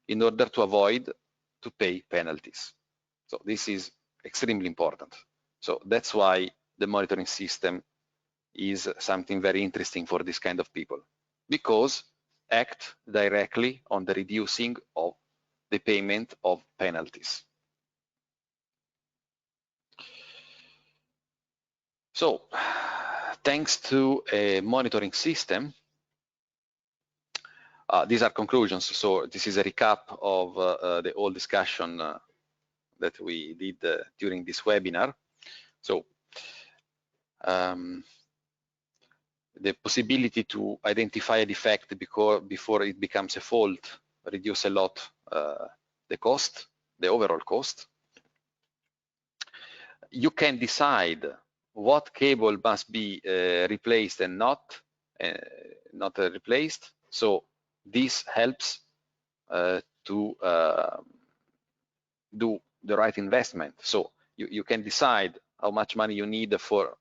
in order to avoid to pay penalties. So this is extremely important. So that's why the monitoring system is something very interesting for this kind of people, because act directly on the reducing of the payment of penalties. So thanks to a monitoring system, these are conclusions. So this is a recap of the whole discussion that we did during this webinar. So the possibility to identify a defect before it becomes a fault reduce a lot the cost, the overall cost. You can decide what cable must be replaced and not replaced. So this helps to do the right investment. So you can decide how much money you need for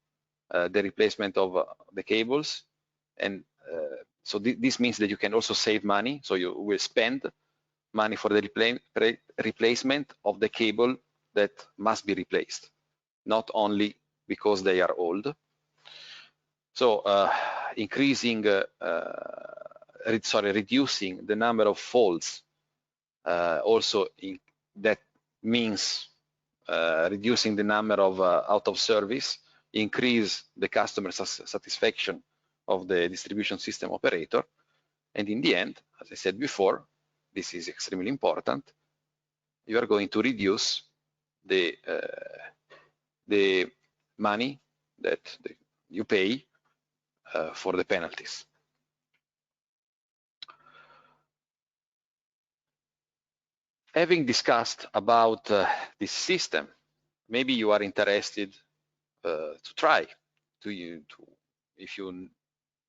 the replacement of the cables, and so this means that you can also save money. So you will spend money for the replacement of the cable that must be replaced, not only because they are old. So reducing the number of faults also that means reducing the number of out of service, increase the customer satisfaction of the distribution system operator, and in the end, as I said before, this is extremely important, you are going to reduce the money that you pay for the penalties. Having discussed about this system, maybe you are interested to try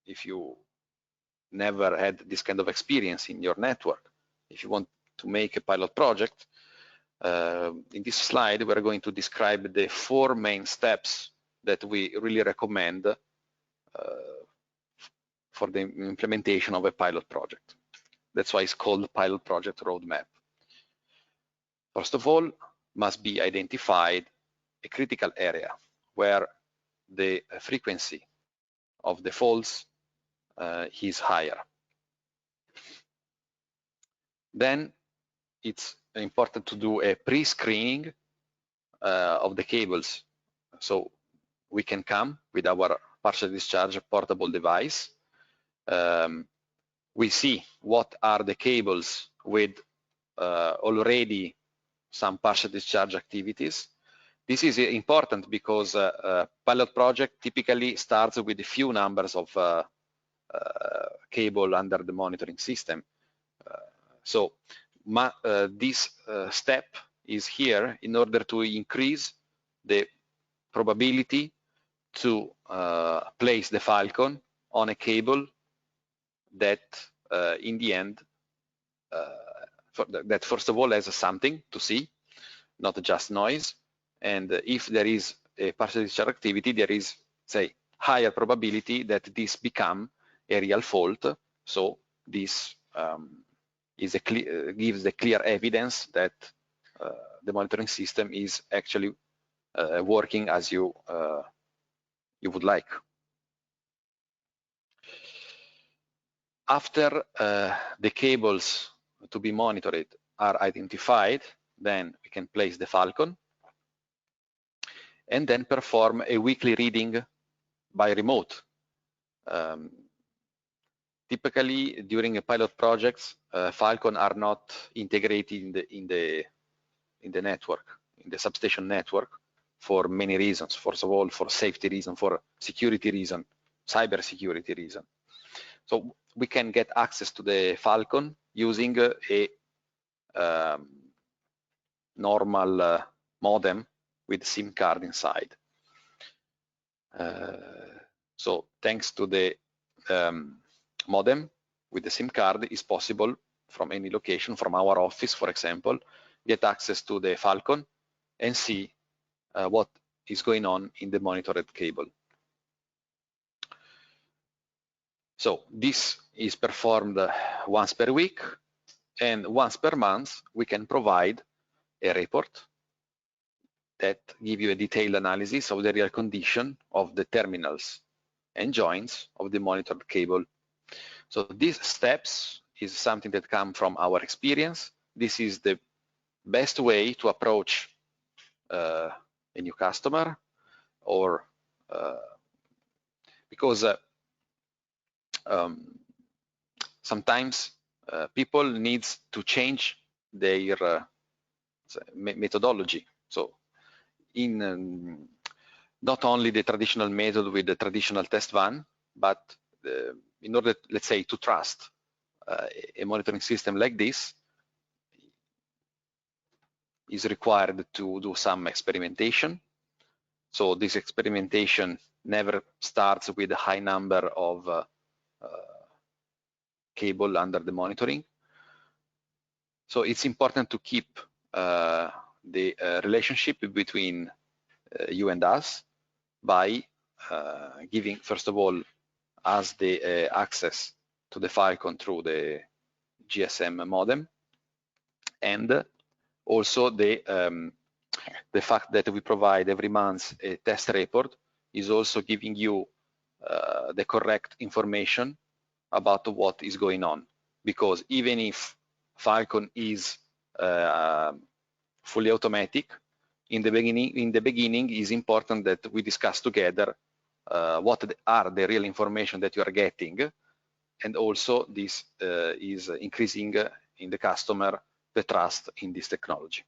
if you never had this kind of experience in your network. If you want to make a pilot project, in this slide we're going to describe the 4 main steps that we really recommend for the implementation of a pilot project. That's why it's called Pilot Project Roadmap. First of all, must be identified a critical area where the frequency of the faults is higher. Then it's important to do a pre-screening of the cables. So we can come with our partial discharge portable device. We see what are the cables with already some partial discharge activities. This is important because pilot project typically starts with a few numbers of cable under the monitoring system. So this step is here in order to increase the probability to place the Falcon on a cable that in the end that first of all has something to see, not just noise, and if there is a partial discharge activity, there is, say, higher probability that this become a real fault. So this is gives the clear evidence that the monitoring system is actually working as you would like. After the cables to be monitored are identified, then we can place the Falcon and then perform a weekly reading by remote. Typically, during a pilot projects, Falcon are not integrated in the network, in the substation network, for many reasons. First of all, for safety reason, for security reason, cyber security reason. So we can get access to the Falcon using a normal modem with SIM card inside. So thanks to the modem with the SIM card, is possible from any location, from our office, for example, get access to the Falcon and see what is going on in the monitored cable. So this is performed once per week, and once per month we can provide a report that give you a detailed analysis of the real condition of the terminals and joints of the monitored cable. So these steps is something that come from our experience. This is the best way to approach a new customer, or because sometimes people needs to change their methodology. So in not only the traditional method with the traditional test van, but in order, let's say, to trust a monitoring system like this, is required to do some experimentation. So this experimentation never starts with a high number of cable under the monitoring. So it's important to keep the relationship between you and us by giving, first of all, us the access to the Falcon through the GSM modem, and also the fact that we provide every month a test report is also giving you the correct information about what is going on. Because even if Falcon is fully automatic, in the beginning is important that we discuss together what are the real information that you are getting, and also this is increasing in the customer the trust in this technology.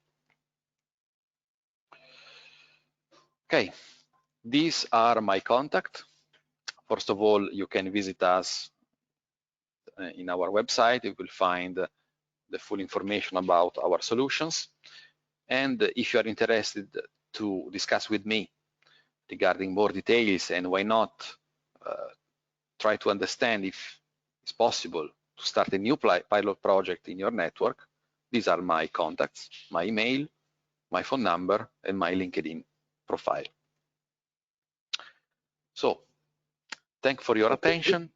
Okay, these are my contacts. First of all, you can visit us in our website. You will find the full information about our solutions. And if you are interested to discuss with me regarding more details, and why not try to understand if it's possible to start a new pilot project in your network, these are my contacts, my email, my phone number, and my LinkedIn profile. So, thank you for your attention.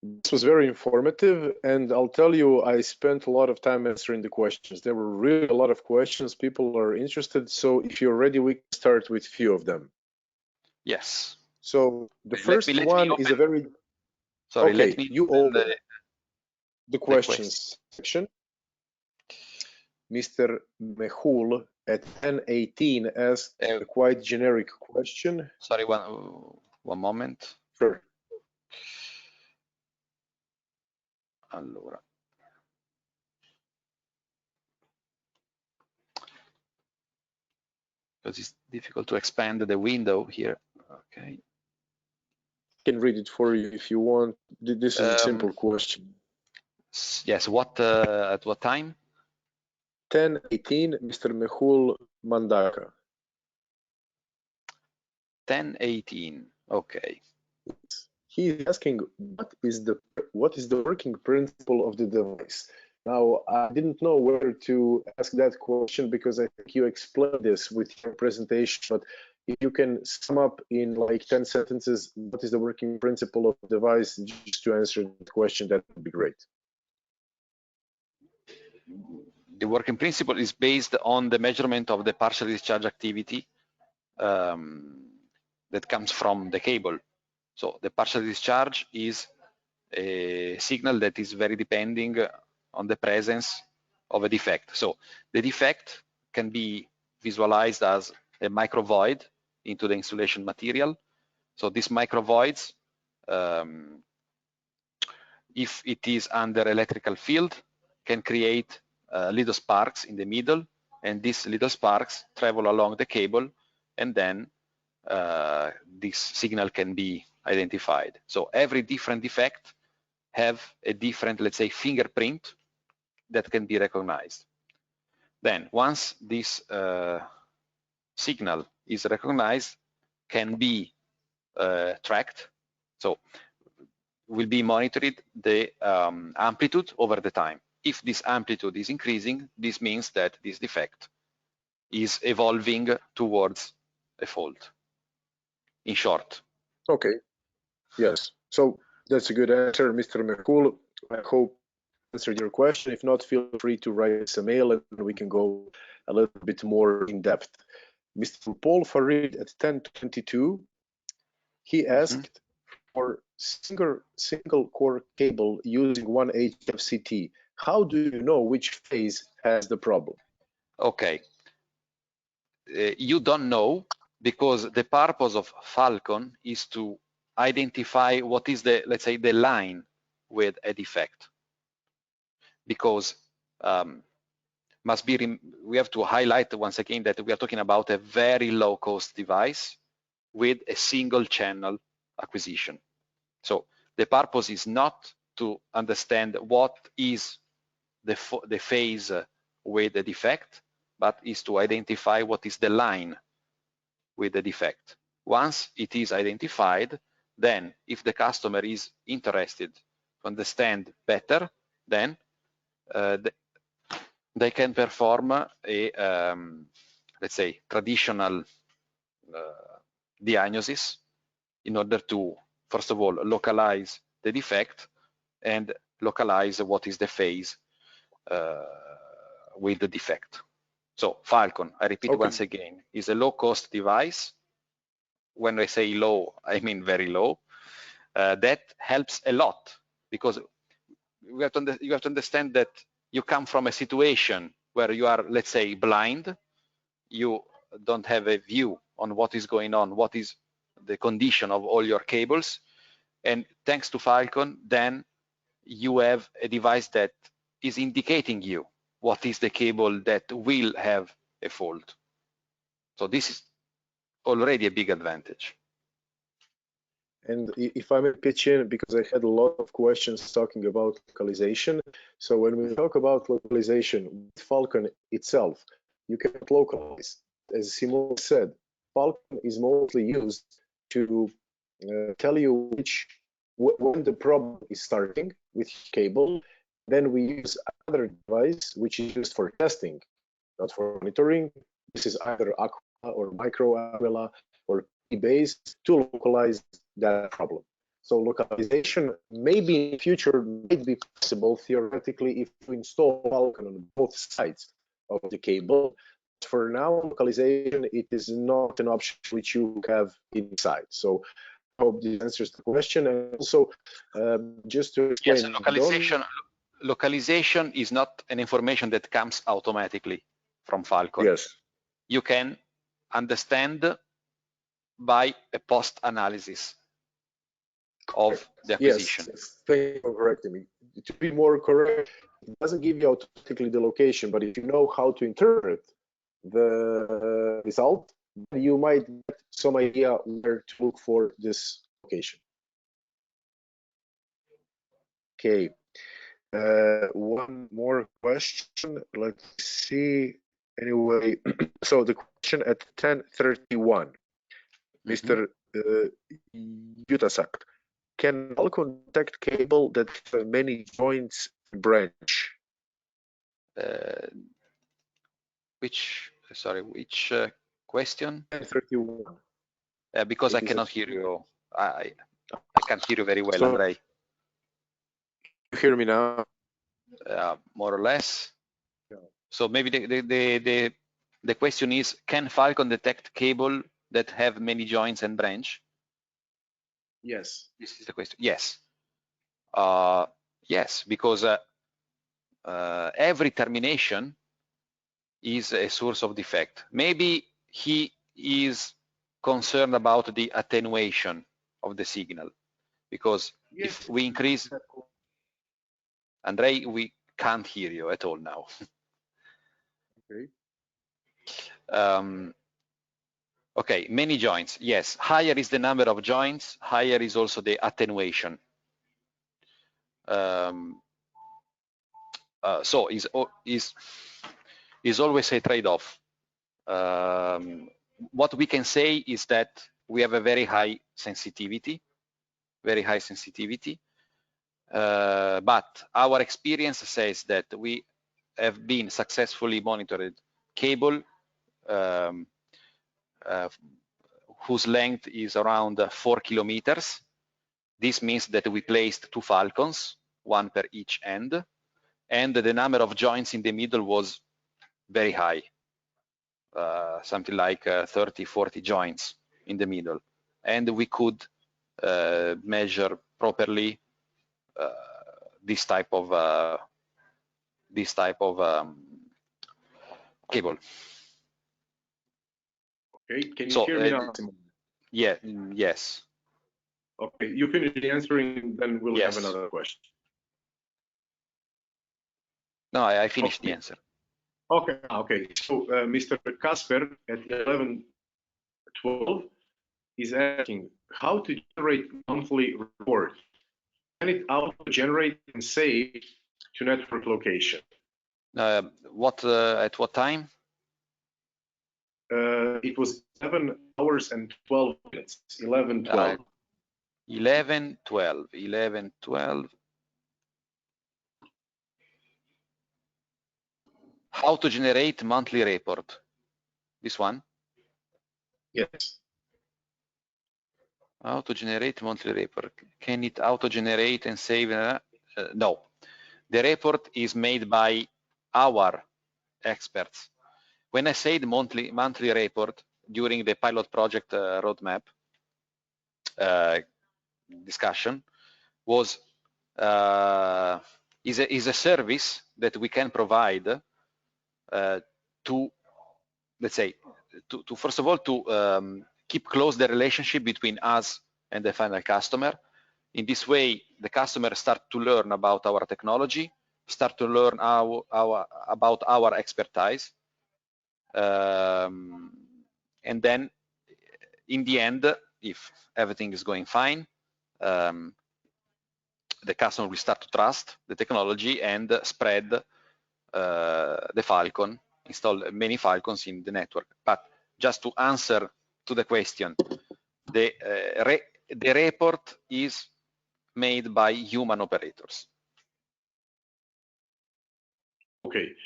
This was very informative, and I'll tell you, I spent a lot of time answering the questions. There were really a lot of questions. People are interested. So if you're ready, we can start with a few of them. Yes. So the first one is a very... Sorry, okay, you open the questions section. Mr. Mehul at 10:18 asked a quite generic question. Sorry, one moment. Sure. Allora. Because it's difficult to expand the window here. Okay. I can read it for you if you want. This is a simple question. Yes, at what time? 10:18, Mr. Mehul Mandaka. 10:18. Okay. He's asking what is the working principle of the device. Now, I didn't know whether to ask that question because I think you explained this with your presentation, but if you can sum up in like 10 sentences, what is the working principle of the device, just to answer the question, that would be great. The working principle is based on the measurement of the partial discharge activity that comes from the cable. So the partial discharge is a signal that is very depending on the presence of a defect. So the defect can be visualized as a micro void into the insulation material. So these micro voids, if it is under electrical field, can create little sparks in the middle, and these little sparks travel along the cable, and then this signal can be identified. So every different defect have a different, let's say, fingerprint that can be recognized. Then once this signal is recognized, can be tracked, so will be monitored the amplitude over the time. If this amplitude is increasing, this means that this defect is evolving towards a fault, in short. Okay, yes, so that's a good answer, Mr. Mehul. I hope I answered your question. If not, feel free to write us a mail and we can go a little bit more in depth. Mr. Paul Farid at 10:22, he asked for single core cable using one HFCT. How do you know which phase has the problem? Okay, you don't know, because the purpose of Falcon is to identify what is the, let's say, the line with a defect. Because we have to highlight once again that we are talking about a very low cost device with a single channel acquisition. So the purpose is not to understand what is the phase with the defect, but is to identify what is the line with the defect. Once it is identified, then if the customer is interested to understand better, then they can perform a, let's say, traditional diagnosis in order to, first of all, localize the defect and localize what is the phase with the defect. So Falcon, I repeat once again, is a low-cost device. When I say low, I mean very low. That helps a lot, because you have to understand that you come from a situation where you are, let's say, blind. You don't have a view on what is going on, what is the condition of all your cables. And thanks to Falcon, then you have a device that is indicating you what is the cable that will have a fault. So this is already a big advantage. And if I may pitch in, because I had a lot of questions talking about localization. So when we talk about localization with Falcon itself, you can localize. As Simon said, Falcon is mostly used to tell you when the problem is starting with cable. Then we use another device which is used for testing, not for monitoring. This is either Aqua or Micro Aquila or based to localize that problem. So localization maybe in the future might be possible theoretically if you install Falcon on both sides of the cable. For now, localization, it is not an option which you have inside. So I hope this answers the question. And also, just to explain, yes, localization. localization is not an information that comes automatically from Falcon. Yes. You can understand by a post analysis of the acquisition. Yes, thank you for correcting me. To be more correct, it doesn't give you automatically the location, but if you know how to interpret the result, you might get some idea where to look for this location. Okay, one more question. Let's see. Anyway, so the question at 10:31, Mr. Utasak. Can Falcon detect cable that have many joints and branch? Which question? 10:31. Because I cannot hear you. I can't hear you very well, Andrei. You hear me now? More or less. Yeah. So maybe the question is, can Falcon detect cable that have many joints and branch? Yes. This is the question. Yes. Yes, because every termination is a source of defect. Maybe he is concerned about the attenuation of the signal, because Yes. if we increase, Andrei, we can't hear you at all now. Okay. Okay, many joints. Yes, higher is the number of joints, higher is also the attenuation. So is always a trade-off. What we can say is that we have a very high sensitivity, but our experience says that we have been successfully monitored cable whose length is around 4 kilometers. This means that we placed 2 Falcons, one per each end, and the number of joints in the middle was very high, something like 30, 40 joints in the middle, and we could measure properly this type of cable. Okay, can you hear me now? Yeah, yes. Okay, you finish answering, then we'll have another question. No, I finished the answer. Okay, okay. So Mr. Kasper at 11:12 is asking how to generate monthly report. Can it auto-generate and save to network location? At what time? It was 11 hours and 12 minutes. 11:12. 11:12. How to generate monthly report? This one? Yes. How to generate monthly report? Can it auto-generate and save? No. The report is made by our experts. When I said monthly report during the pilot project roadmap discussion, was is a service that we can provide to, let's say, to first of all, to keep close the relationship between us and the final customer. In this way, the customer start to learn about our technology, start to learn about our expertise, and then in the end, if everything is going fine, the customer will start to trust the technology and spread the Falcon, install many Falcons in the network. But just to answer to the question, the report is made by human operators. Okay,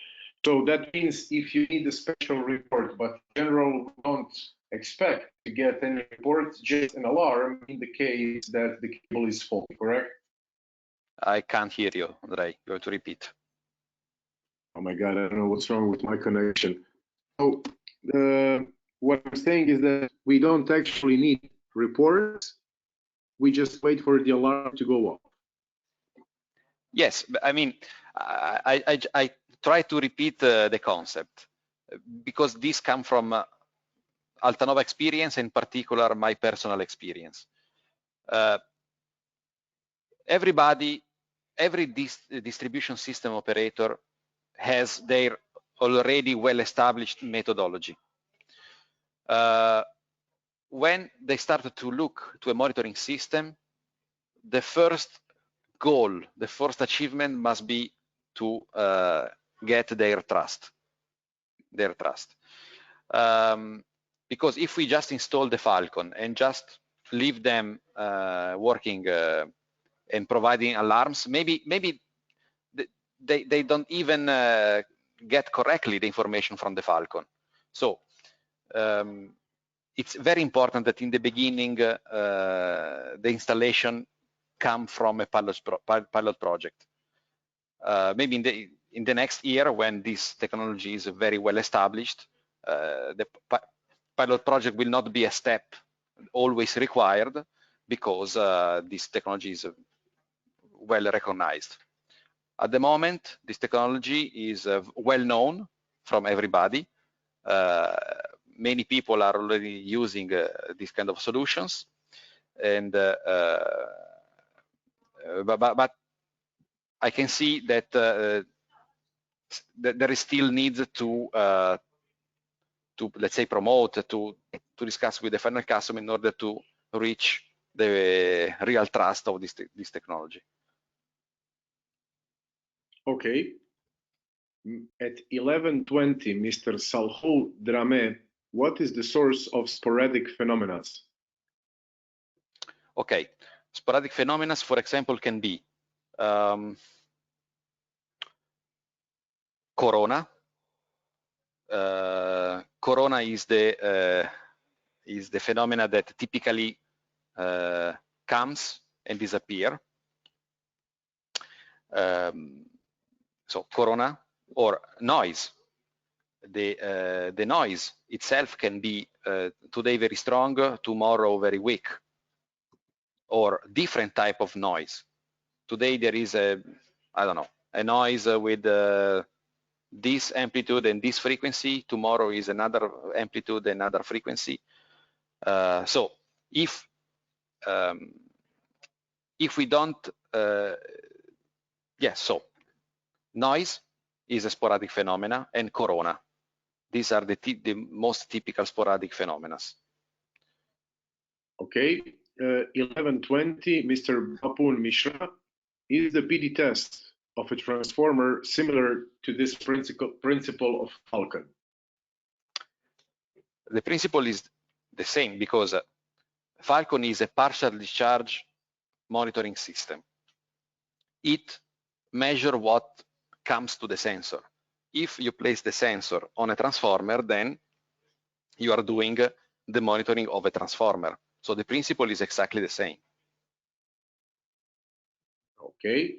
so that means if you need a special report, but in general don't expect to get any report, just an alarm in the case that the cable is faulty, correct? I can't hear you, Andrei. You have to repeat. Oh my God, I don't know what's wrong with my connection. So what I'm saying is that we don't actually need reports. We just wait for the alarm to go off. Yes, I mean, I try to repeat the concept because this comes from Altanova experience, in particular my personal experience. Every distribution system operator has their already well-established methodology. When they started to look to a monitoring system, the first goal, the first achievement must be to get their trust. Because if we just install the Falcon and just leave them working and providing alarms, maybe they don't even get correctly the information from the Falcon. So it's very important that in the beginning the installation come from a pilot project. Maybe in the next year, when this technology is very well established, the pilot project will not be a step always required, because this technology is well recognized. At the moment, this technology is well known from everybody. Many people are already using these kind of solutions, and but I can see that there is still need to let's say promote, to discuss with the final customer in order to reach the real trust of this technology. Okay. At 11:20, Mr. Salhou Drame, what is the source of sporadic phenomena? Okay, sporadic phenomena, for example, can be corona. Corona is the phenomena that typically comes and disappear. So corona, or noise. The noise itself can be today very strong, tomorrow very weak, or different type of noise. Today there is I don't know, a noise with this amplitude and this frequency. Tomorrow is another amplitude, another frequency. So if we don't, yes, so noise is a sporadic phenomena, and corona. These are the most typical sporadic phenomena. Okay, 11:20, Mr. Bapun Mishra, is the PD test of a transformer similar to this principle of Falcon? The principle is the same, because Falcon is a partial discharge monitoring system. It measures what comes to the sensor. If you place the sensor on a transformer, then you are doing the monitoring of a transformer. So the principle is exactly the same. Okay.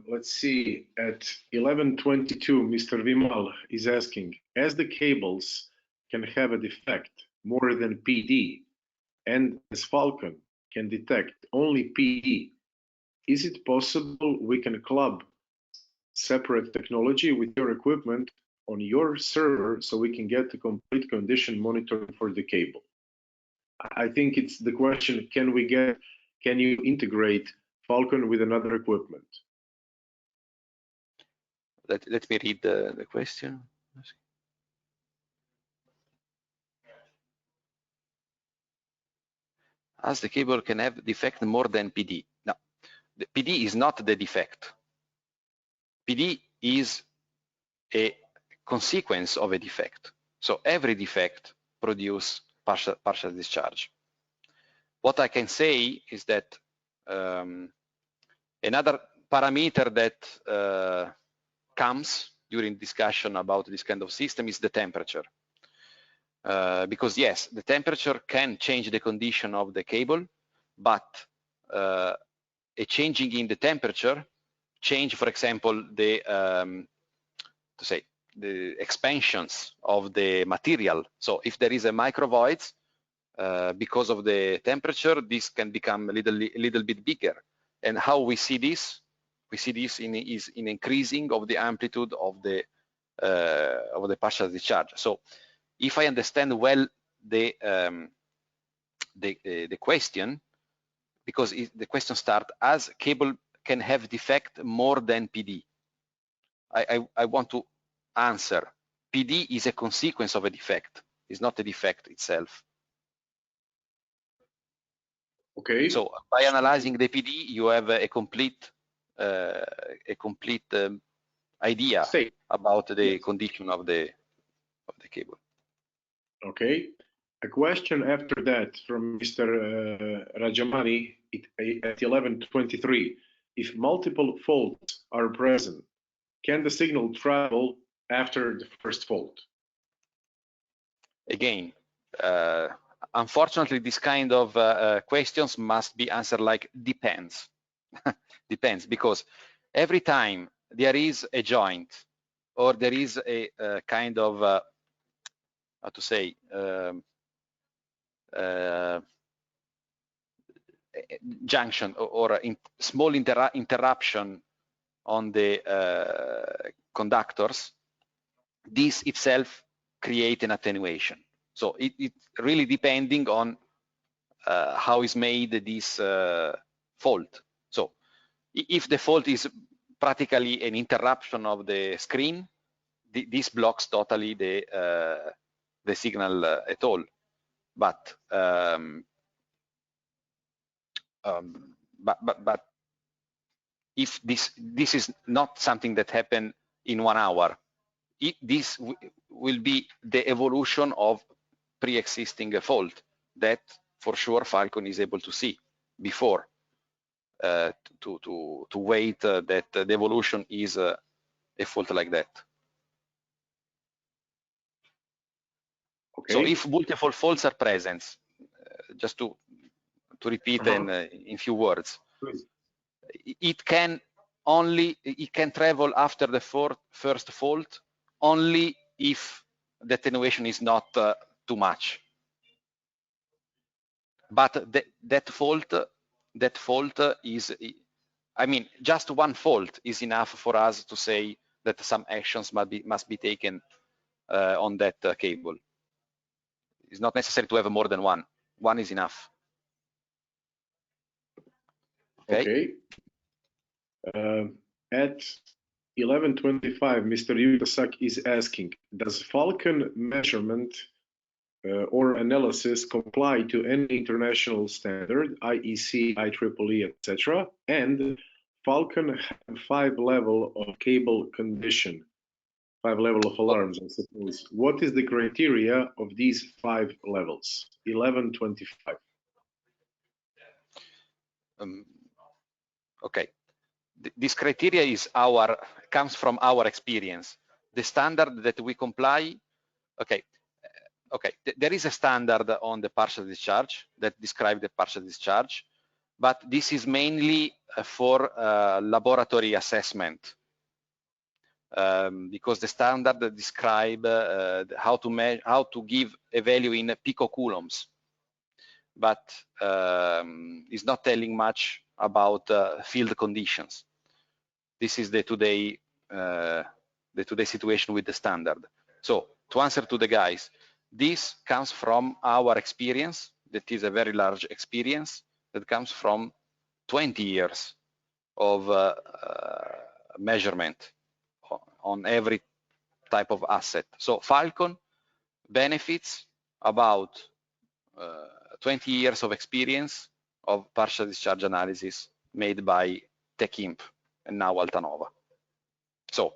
Let's see, at 11:22, Mr. Vimal is asking, as the cables can have a defect more than PD, and as Falcon can detect only PD, is it possible we can club separate technology with your equipment on your server so we can get the complete condition monitoring for the cable? I think it's the question, can you integrate Falcon with another equipment? Let me read the question. As the cable can have defect more than PD. No, the PD is not the defect. PD is a consequence of a defect. So every defect produces partial discharge. What I can say is that another parameter that comes during discussion about this kind of system is the temperature. Because yes, the temperature can change the condition of the cable, but a changing in the temperature change, for example, the expansions of the material. So if there is a micro void, because of the temperature, this can become a little bit bigger. And how we see this We see this in increasing of the amplitude of the partial discharge. So if I understand well the question, because the question starts as cable can have defect more than PD. I want to answer, PD is a consequence of a defect, it's not a defect itself. Okay. So by analyzing the PD, you have a complete idea about the condition of the cable. Okay. A question after that from Mr. Rajamani at 11:23. If multiple faults are present, can the signal travel after the first fault? Again, unfortunately, this kind of questions must be answered like depends. Depends, because every time there is a joint or there is a kind of how to say junction or a small interruption on the conductors, this itself create an attenuation. So it really depending on how is made this fault. So if the fault is practically an interruption of the screen, this blocks totally the signal at all. But if this is not something that happened in 1 hour, this will be the evolution of pre-existing fault that for sure Falcon is able to see before to wait that the evolution is a fault like that. Okay. So if multiple faults are present, just to repeat in few words, Please. it can travel after the first fault only if the attenuation is not too much. But that fault is, I mean, just one fault is enough for us to say that some actions must be taken on that cable. It's not necessary to have more than one. One is enough. Okay. At 11:25, Mr. Yutasak is asking, does Falcon measurement or analysis comply to any international standard, IEC, IEEE, etc.? And Falcon have 5 level of cable condition, 5 level of alarms, I suppose. What is the criteria of these 5 levels? 11:25. Okay. This criteria comes from our experience. The standard that we comply, okay, there is a standard on the partial discharge that describes the partial discharge, but this is mainly for laboratory assessment, because the standard describe how to give a value in picocoulombs, but is not telling much about field conditions. This is the today situation with the standard. So to answer to the guys, this comes from our experience. That is a very large experience that comes from 20 years of measurement on every type of asset. So Falcon benefits about 20 years of experience of partial discharge analysis made by TechImp and now Altanova. So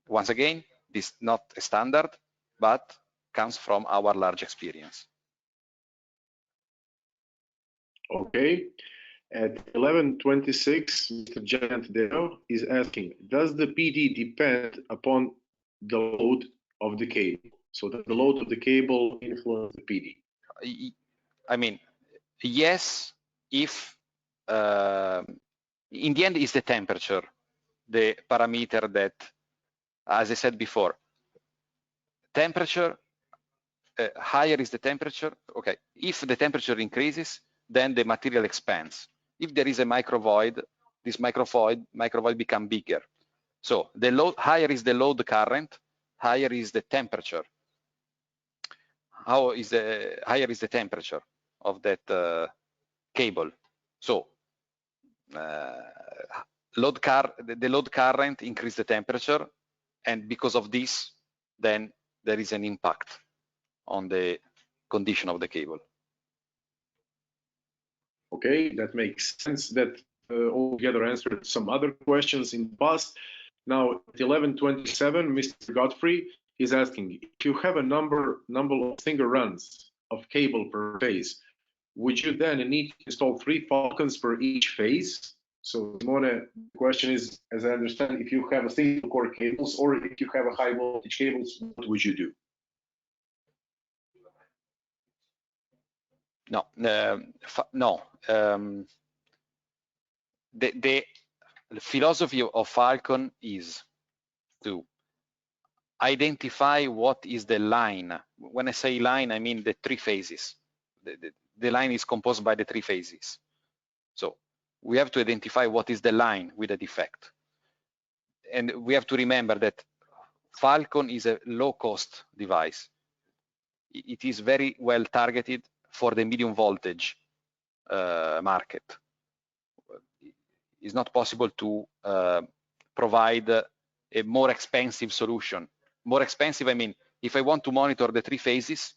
once again, this is not a standard, but comes from our large experience. Okay. At 11:26, Mr. Giant Deo is asking, does the PD depend upon the load of the cable? So does the load of the cable influence the PD? I mean, yes, if in the end is the temperature, the parameter that, as I said before, temperature, higher is the temperature. Okay, if the temperature increases, then the material expands. If there is a micro void, this microvoid become bigger. So the load, higher is the load current, higher is the temperature. Higher is the temperature of that cable. So the load current increase the temperature, and because of this, then there is an impact on the condition of the cable. Okay, that makes sense. That altogether answered some other questions in the past. Now, at 11:27, Mr. Godfrey is asking, if you have a number of single runs of cable per phase, would you then need to install 3 Falcons per each phase? So, Simone, the question is, as I understand, if you have a single core cables or if you have a high voltage cables, what would you do? No, no. The philosophy of Falcon is to identify what is the line. When I say line, I mean the 3 phases. The line is composed by the 3 phases. So we have to identify what is the line with a defect. And we have to remember that Falcon is a low-cost device. It is very well targeted for the medium voltage market. It's not possible to provide a more expensive solution. More expensive, I mean, if I want to monitor the 3 phases,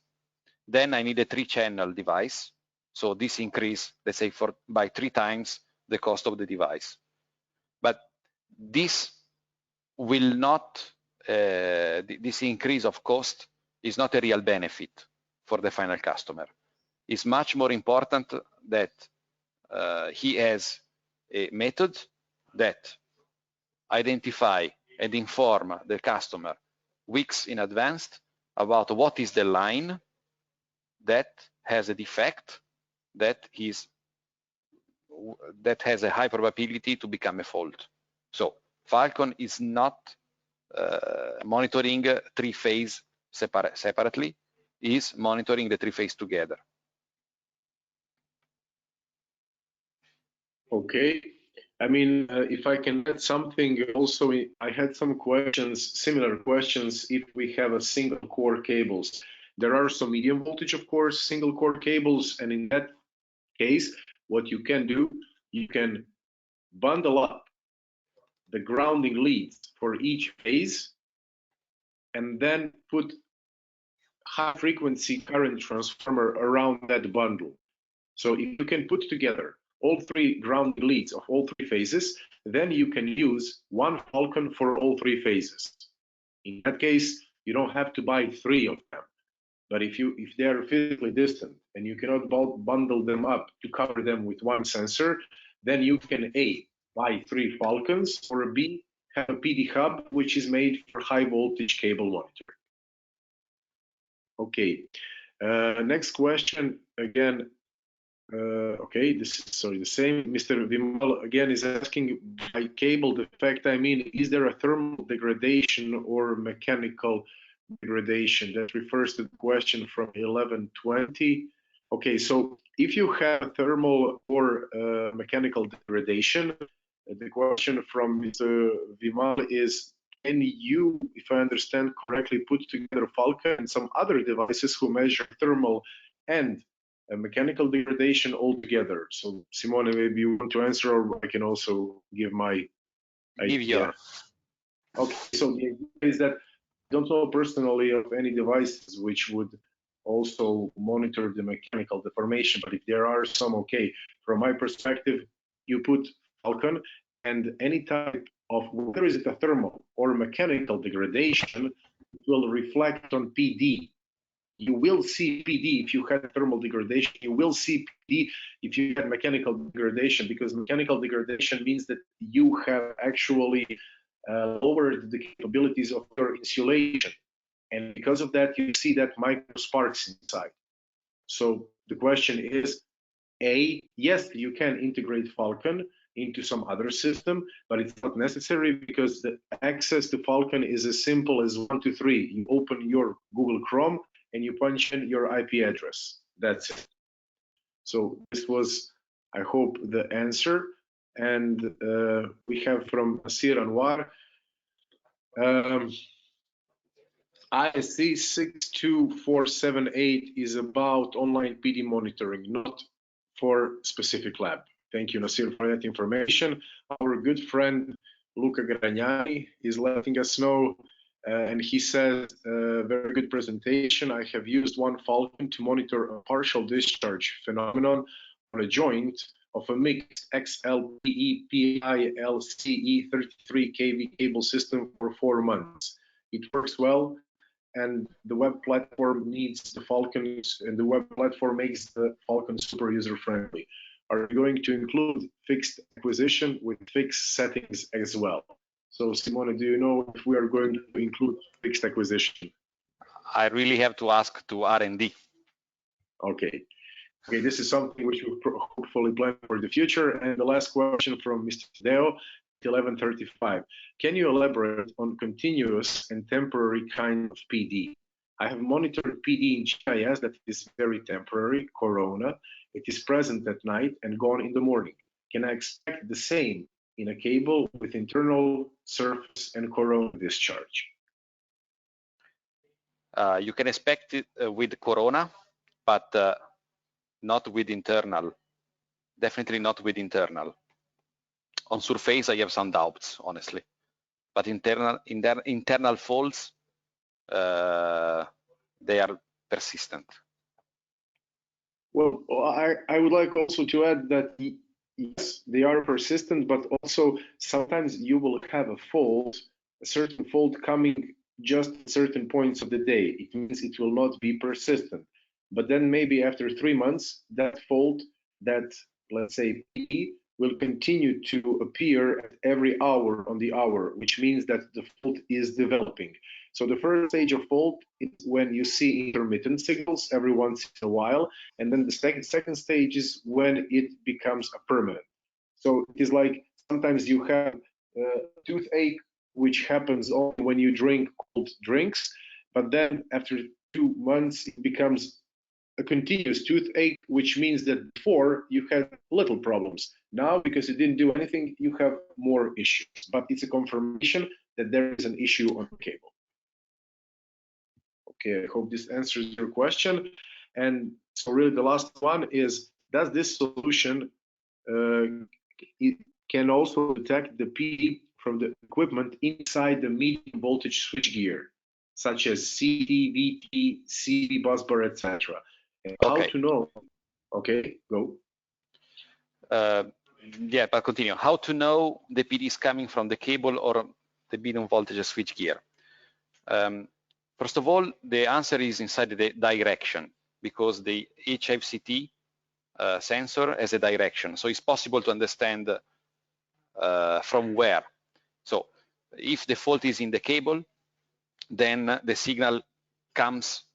then I need a 3-channel device. So this increase, let's say, by 3 times the cost of the device. But this will not, this increase of cost is not a real benefit for the final customer. It's much more important that he has a method that identify and inform the customer weeks in advance about what is the line that has a defect that has a high probability to become a fault. So Falcon is not monitoring 3-phase separately, is monitoring the 3-phase together. Okay. I mean, if I can add something also, I had some questions, similar questions, if we have a single core cables. There are some medium voltage, of course, single core cables, and in that case, what you can do, you can bundle up the grounding leads for each phase and then put high frequency current transformer around that bundle. So if you can put together all 3 grounding leads of all 3 phases, then you can use 1 Falcon for all 3 phases. In that case, you don't have to buy 3 of them. But if they are physically distant and you cannot bundle them up to cover them with 1 sensor, then you can A, buy 3 Falcons, or B, have a PD hub, which is made for high voltage cable monitoring. Okay, next question again. Okay, this is the same. Mr. Vimal again is asking, by cable defect, I mean, is there a thermal degradation or mechanical degradation? That refers to the question from 11:20. Okay, so if you have thermal or mechanical degradation, the question from Mr. Vimal is, can you, if I understand correctly, put together Falcon and some other devices who measure thermal and mechanical degradation altogether? So Simone, maybe you want to answer, or I can also give my idea. Okay, so the idea is that I don't know personally of any devices which would also monitor the mechanical deformation, but if there are some, okay, from my perspective, you put Falcon, and any type of, whether is it a thermal or mechanical degradation, it will reflect on PD. You will see PD if you had thermal degradation. You will see PD if you had mechanical degradation, because mechanical degradation means that you have actually lowered the capabilities of your insulation. And because of that, you see that micro sparks inside. So the question is, A, yes, you can integrate Falcon into some other system, but it's not necessary, because the access to Falcon is as simple as 1, 2, 3. You open your Google Chrome and you punch in your IP address. That's it. So this was, I hope, the answer. And we have from Asir Anwar, ISC 62478 is about online PD monitoring, not for specific lab. Thank you, Nasir, for that information. Our good friend Luca Gragnani is letting us know, and he says, very good presentation. I have used one Falcon to monitor a partial discharge phenomenon on a joint of a mixed XLPE PI LCE 33 kV cable system for 4 months. It works well, and the web platform needs the Falcon, and the web platform makes the Falcon super user-friendly. Are we going to include fixed acquisition with fixed settings as well? So Simone, do you know if we are going to include fixed acquisition? I really have to ask to R&D. Okay. Okay, this is something which we hopefully plan for the future. And the last question from Mr. Deo, 1135. Can you elaborate on continuous and temporary kind of PD? I have monitored PD in GIS that is very temporary, corona. It is present at night and gone in the morning. Can I expect the same in a cable with internal surface and corona discharge? You can expect it with corona, but not with internal. Definitely not with internal. On surface, I have some doubts, honestly. But internal faults, they are persistent. Well, I would like also to add that yes, they are persistent, but also sometimes you will have a fault, a certain fault coming just at certain points of the day. It means it will not be persistent. But then maybe after 3 months, that fault, that, let's say, P, will continue to appear at every hour on the hour, which means that the fault is developing. So the first stage of fault is when you see intermittent signals every once in a while, and then the second stage is when it becomes a permanent. So it is like sometimes you have toothache, which happens only when you drink cold drinks, but then after 2 months it becomes a continuous toothache, which means that before you had little problems. Now, because you didn't do anything, you have more issues. But it's a confirmation that there is an issue on the cable. Okay, I hope this answers your question. And so really the last one is, does this solution it can also detect the PD from the equipment inside the medium voltage switchgear, such as CD, VT, CB busbar, etc. How to know? Okay, go. Yeah, but continue. How to know the PD is coming from the cable or the medium voltage switchgear? First of all, the answer is inside the direction, because the HFCT sensor has a direction, so it's possible to understand from where. So if the fault is in the cable, then the signal comes,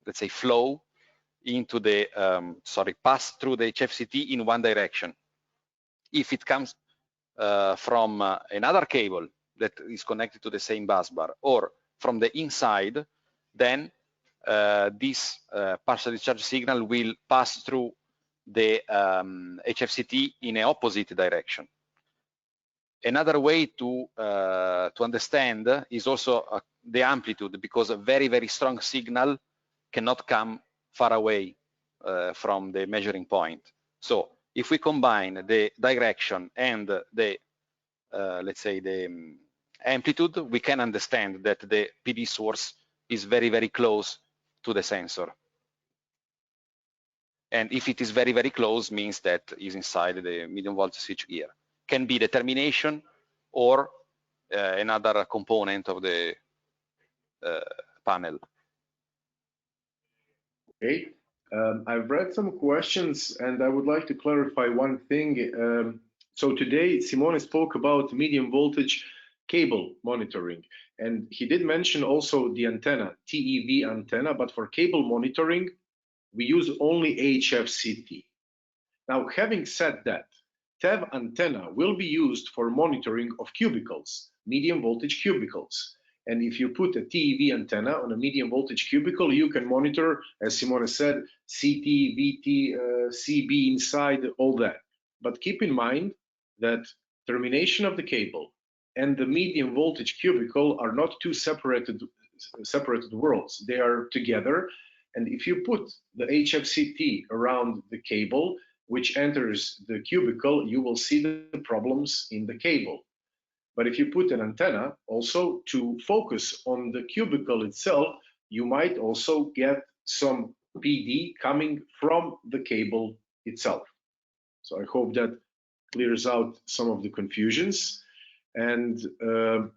let's say, flow into the, pass through the HFCT in one direction. If it comes from another cable that is connected to the same bus bar, or from the inside, then this partial discharge signal will pass through the HFCT in an opposite direction. Another way to understand is also the amplitude, because a very, very strong signal cannot come far away from the measuring point. So if we combine the direction and the, let's say, the amplitude, we can understand that the PD source is very, very close to the sensor. And if it is very, very close, means that is inside the medium voltage switchgear. Can be the termination or another component of the panel. Okay, I've read some questions and I would like to clarify one thing. So today Simone spoke about medium voltage cable monitoring, and he did mention also the antenna, TEV antenna, but for cable monitoring, we use only HFCT. Now, having said that, TEV antenna will be used for monitoring of cubicles, medium voltage cubicles. And if you put a TEV antenna on a medium voltage cubicle, you can monitor, as Simone said, CT, VT, CB inside, all that. but keep in mind that termination of the cable and the medium voltage cubicle are not two separated worlds. They are together. And if you put the HFCT around the cable, which enters the cubicle, you will see the problems in the cable. But if you put an antenna also to focus on the cubicle itself, you might also get some PD coming from the cable itself. So I hope that clears out some of the confusions. And the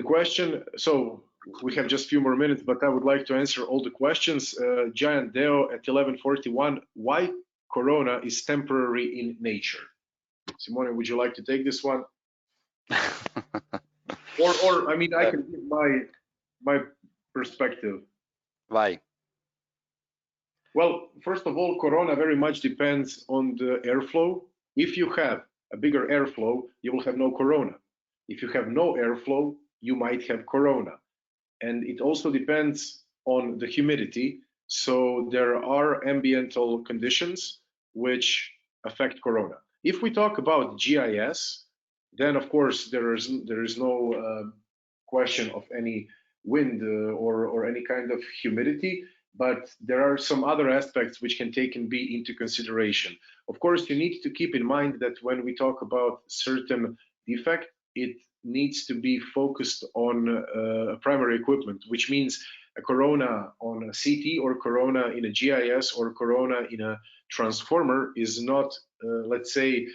question, so we have just a few more minutes, but I would like to answer all the questions. Giant Deo at 11:41, why Corona is temporary in nature? Simone, would you like to take this one? or I mean, I can give my perspective. Why? Well, first of all, Corona very much depends on the airflow. If you have a bigger airflow, you will have no Corona. If you have no airflow, you might have Corona. And it also depends on the humidity. So there are ambiental conditions which affect Corona. If we talk about GIS, then of course there is no question of any wind or any kind of humidity, but there are some other aspects which can be into consideration. Of course, you need to keep in mind that when we talk about certain defect, it needs to be focused on primary equipment, which means a Corona on a CT or Corona in a GIS or Corona in a transformer is not, let's say,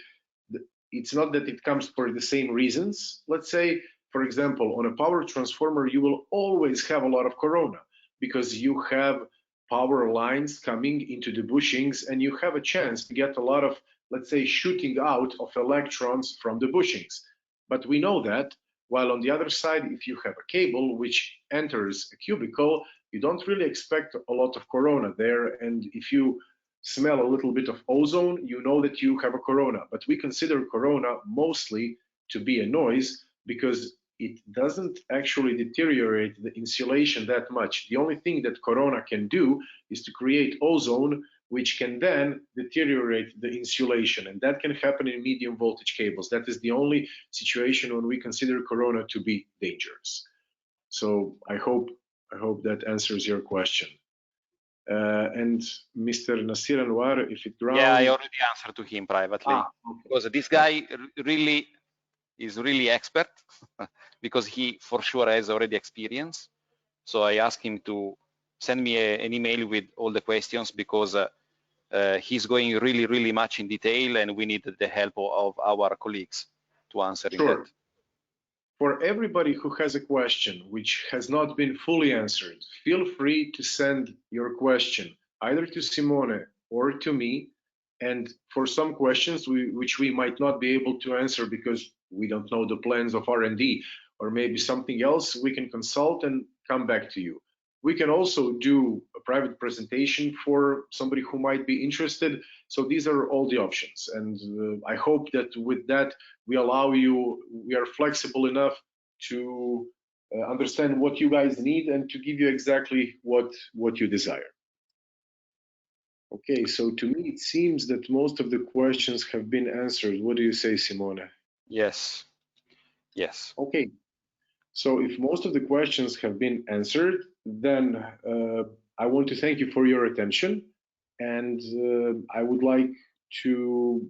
it's not that it comes for the same reasons. Let's say, for example, on a power transformer, you will always have a lot of Corona because you have power lines coming into the bushings and you have a chance to get a lot of, let's say, shooting out of electrons from the bushings. But we know that, while on the other side, if you have a cable which enters a cubicle, you don't really expect a lot of Corona there. And if you smell a little bit of ozone, you know that you have a Corona. But we consider Corona mostly to be a noise because it doesn't actually deteriorate the insulation that much. The only thing that Corona can do is to create ozone, which can then deteriorate the insulation. And that can happen in medium voltage cables. That is the only situation when we consider Corona to be dangerous. So I hope that answers your question. And Mr. Nasir Anwar, if it grounds... Yeah, I already answered to him privately. Okay. Because this guy really is really expert because he for sure has already experience. So I asked him to send me an email with all the questions because he's going really much in detail and we need the help of our colleagues to answer that. For everybody who has a question which has not been fully answered, feel free to send your question either to Simone or to me. And for some questions which we might not be able to answer because we don't know the plans of R&D or maybe something else, we can consult and come back to you. We can also do a private presentation for somebody who might be interested. So these are all the options. And I hope that with that, we are flexible enough to understand what you guys need and to give you exactly what you desire. Okay, so to me, it seems that most of the questions have been answered. What do you say, Simone? Yes. Okay, so if most of the questions have been answered, then I want to thank you for your attention. And I would like to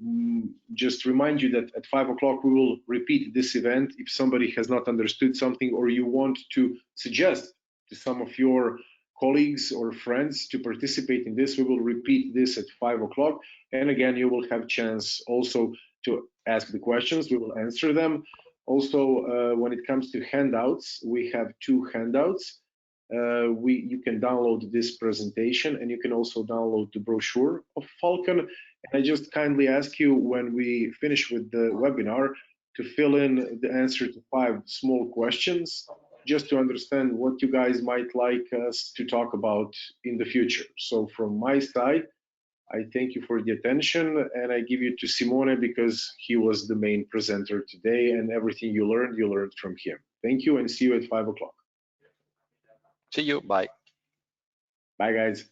just remind you that at 5 o'clock, we will repeat this event. If somebody has not understood something or you want to suggest to some of your colleagues or friends to participate in this, we will repeat this at 5 o'clock. And again, you will have a chance also to ask the questions. We will answer them. Also, when it comes to handouts, we have 2 handouts. You can download this presentation and you can also download the brochure of Falcon. And I just kindly ask you when we finish with the webinar to fill in the answer to 5 small questions just to understand what you guys might like us to talk about in the future. So from my side, I thank you for the attention and I give you to Simone because he was the main presenter today and everything you learned from him. Thank you and see you at 5 o'clock. See you. Bye. Bye, guys.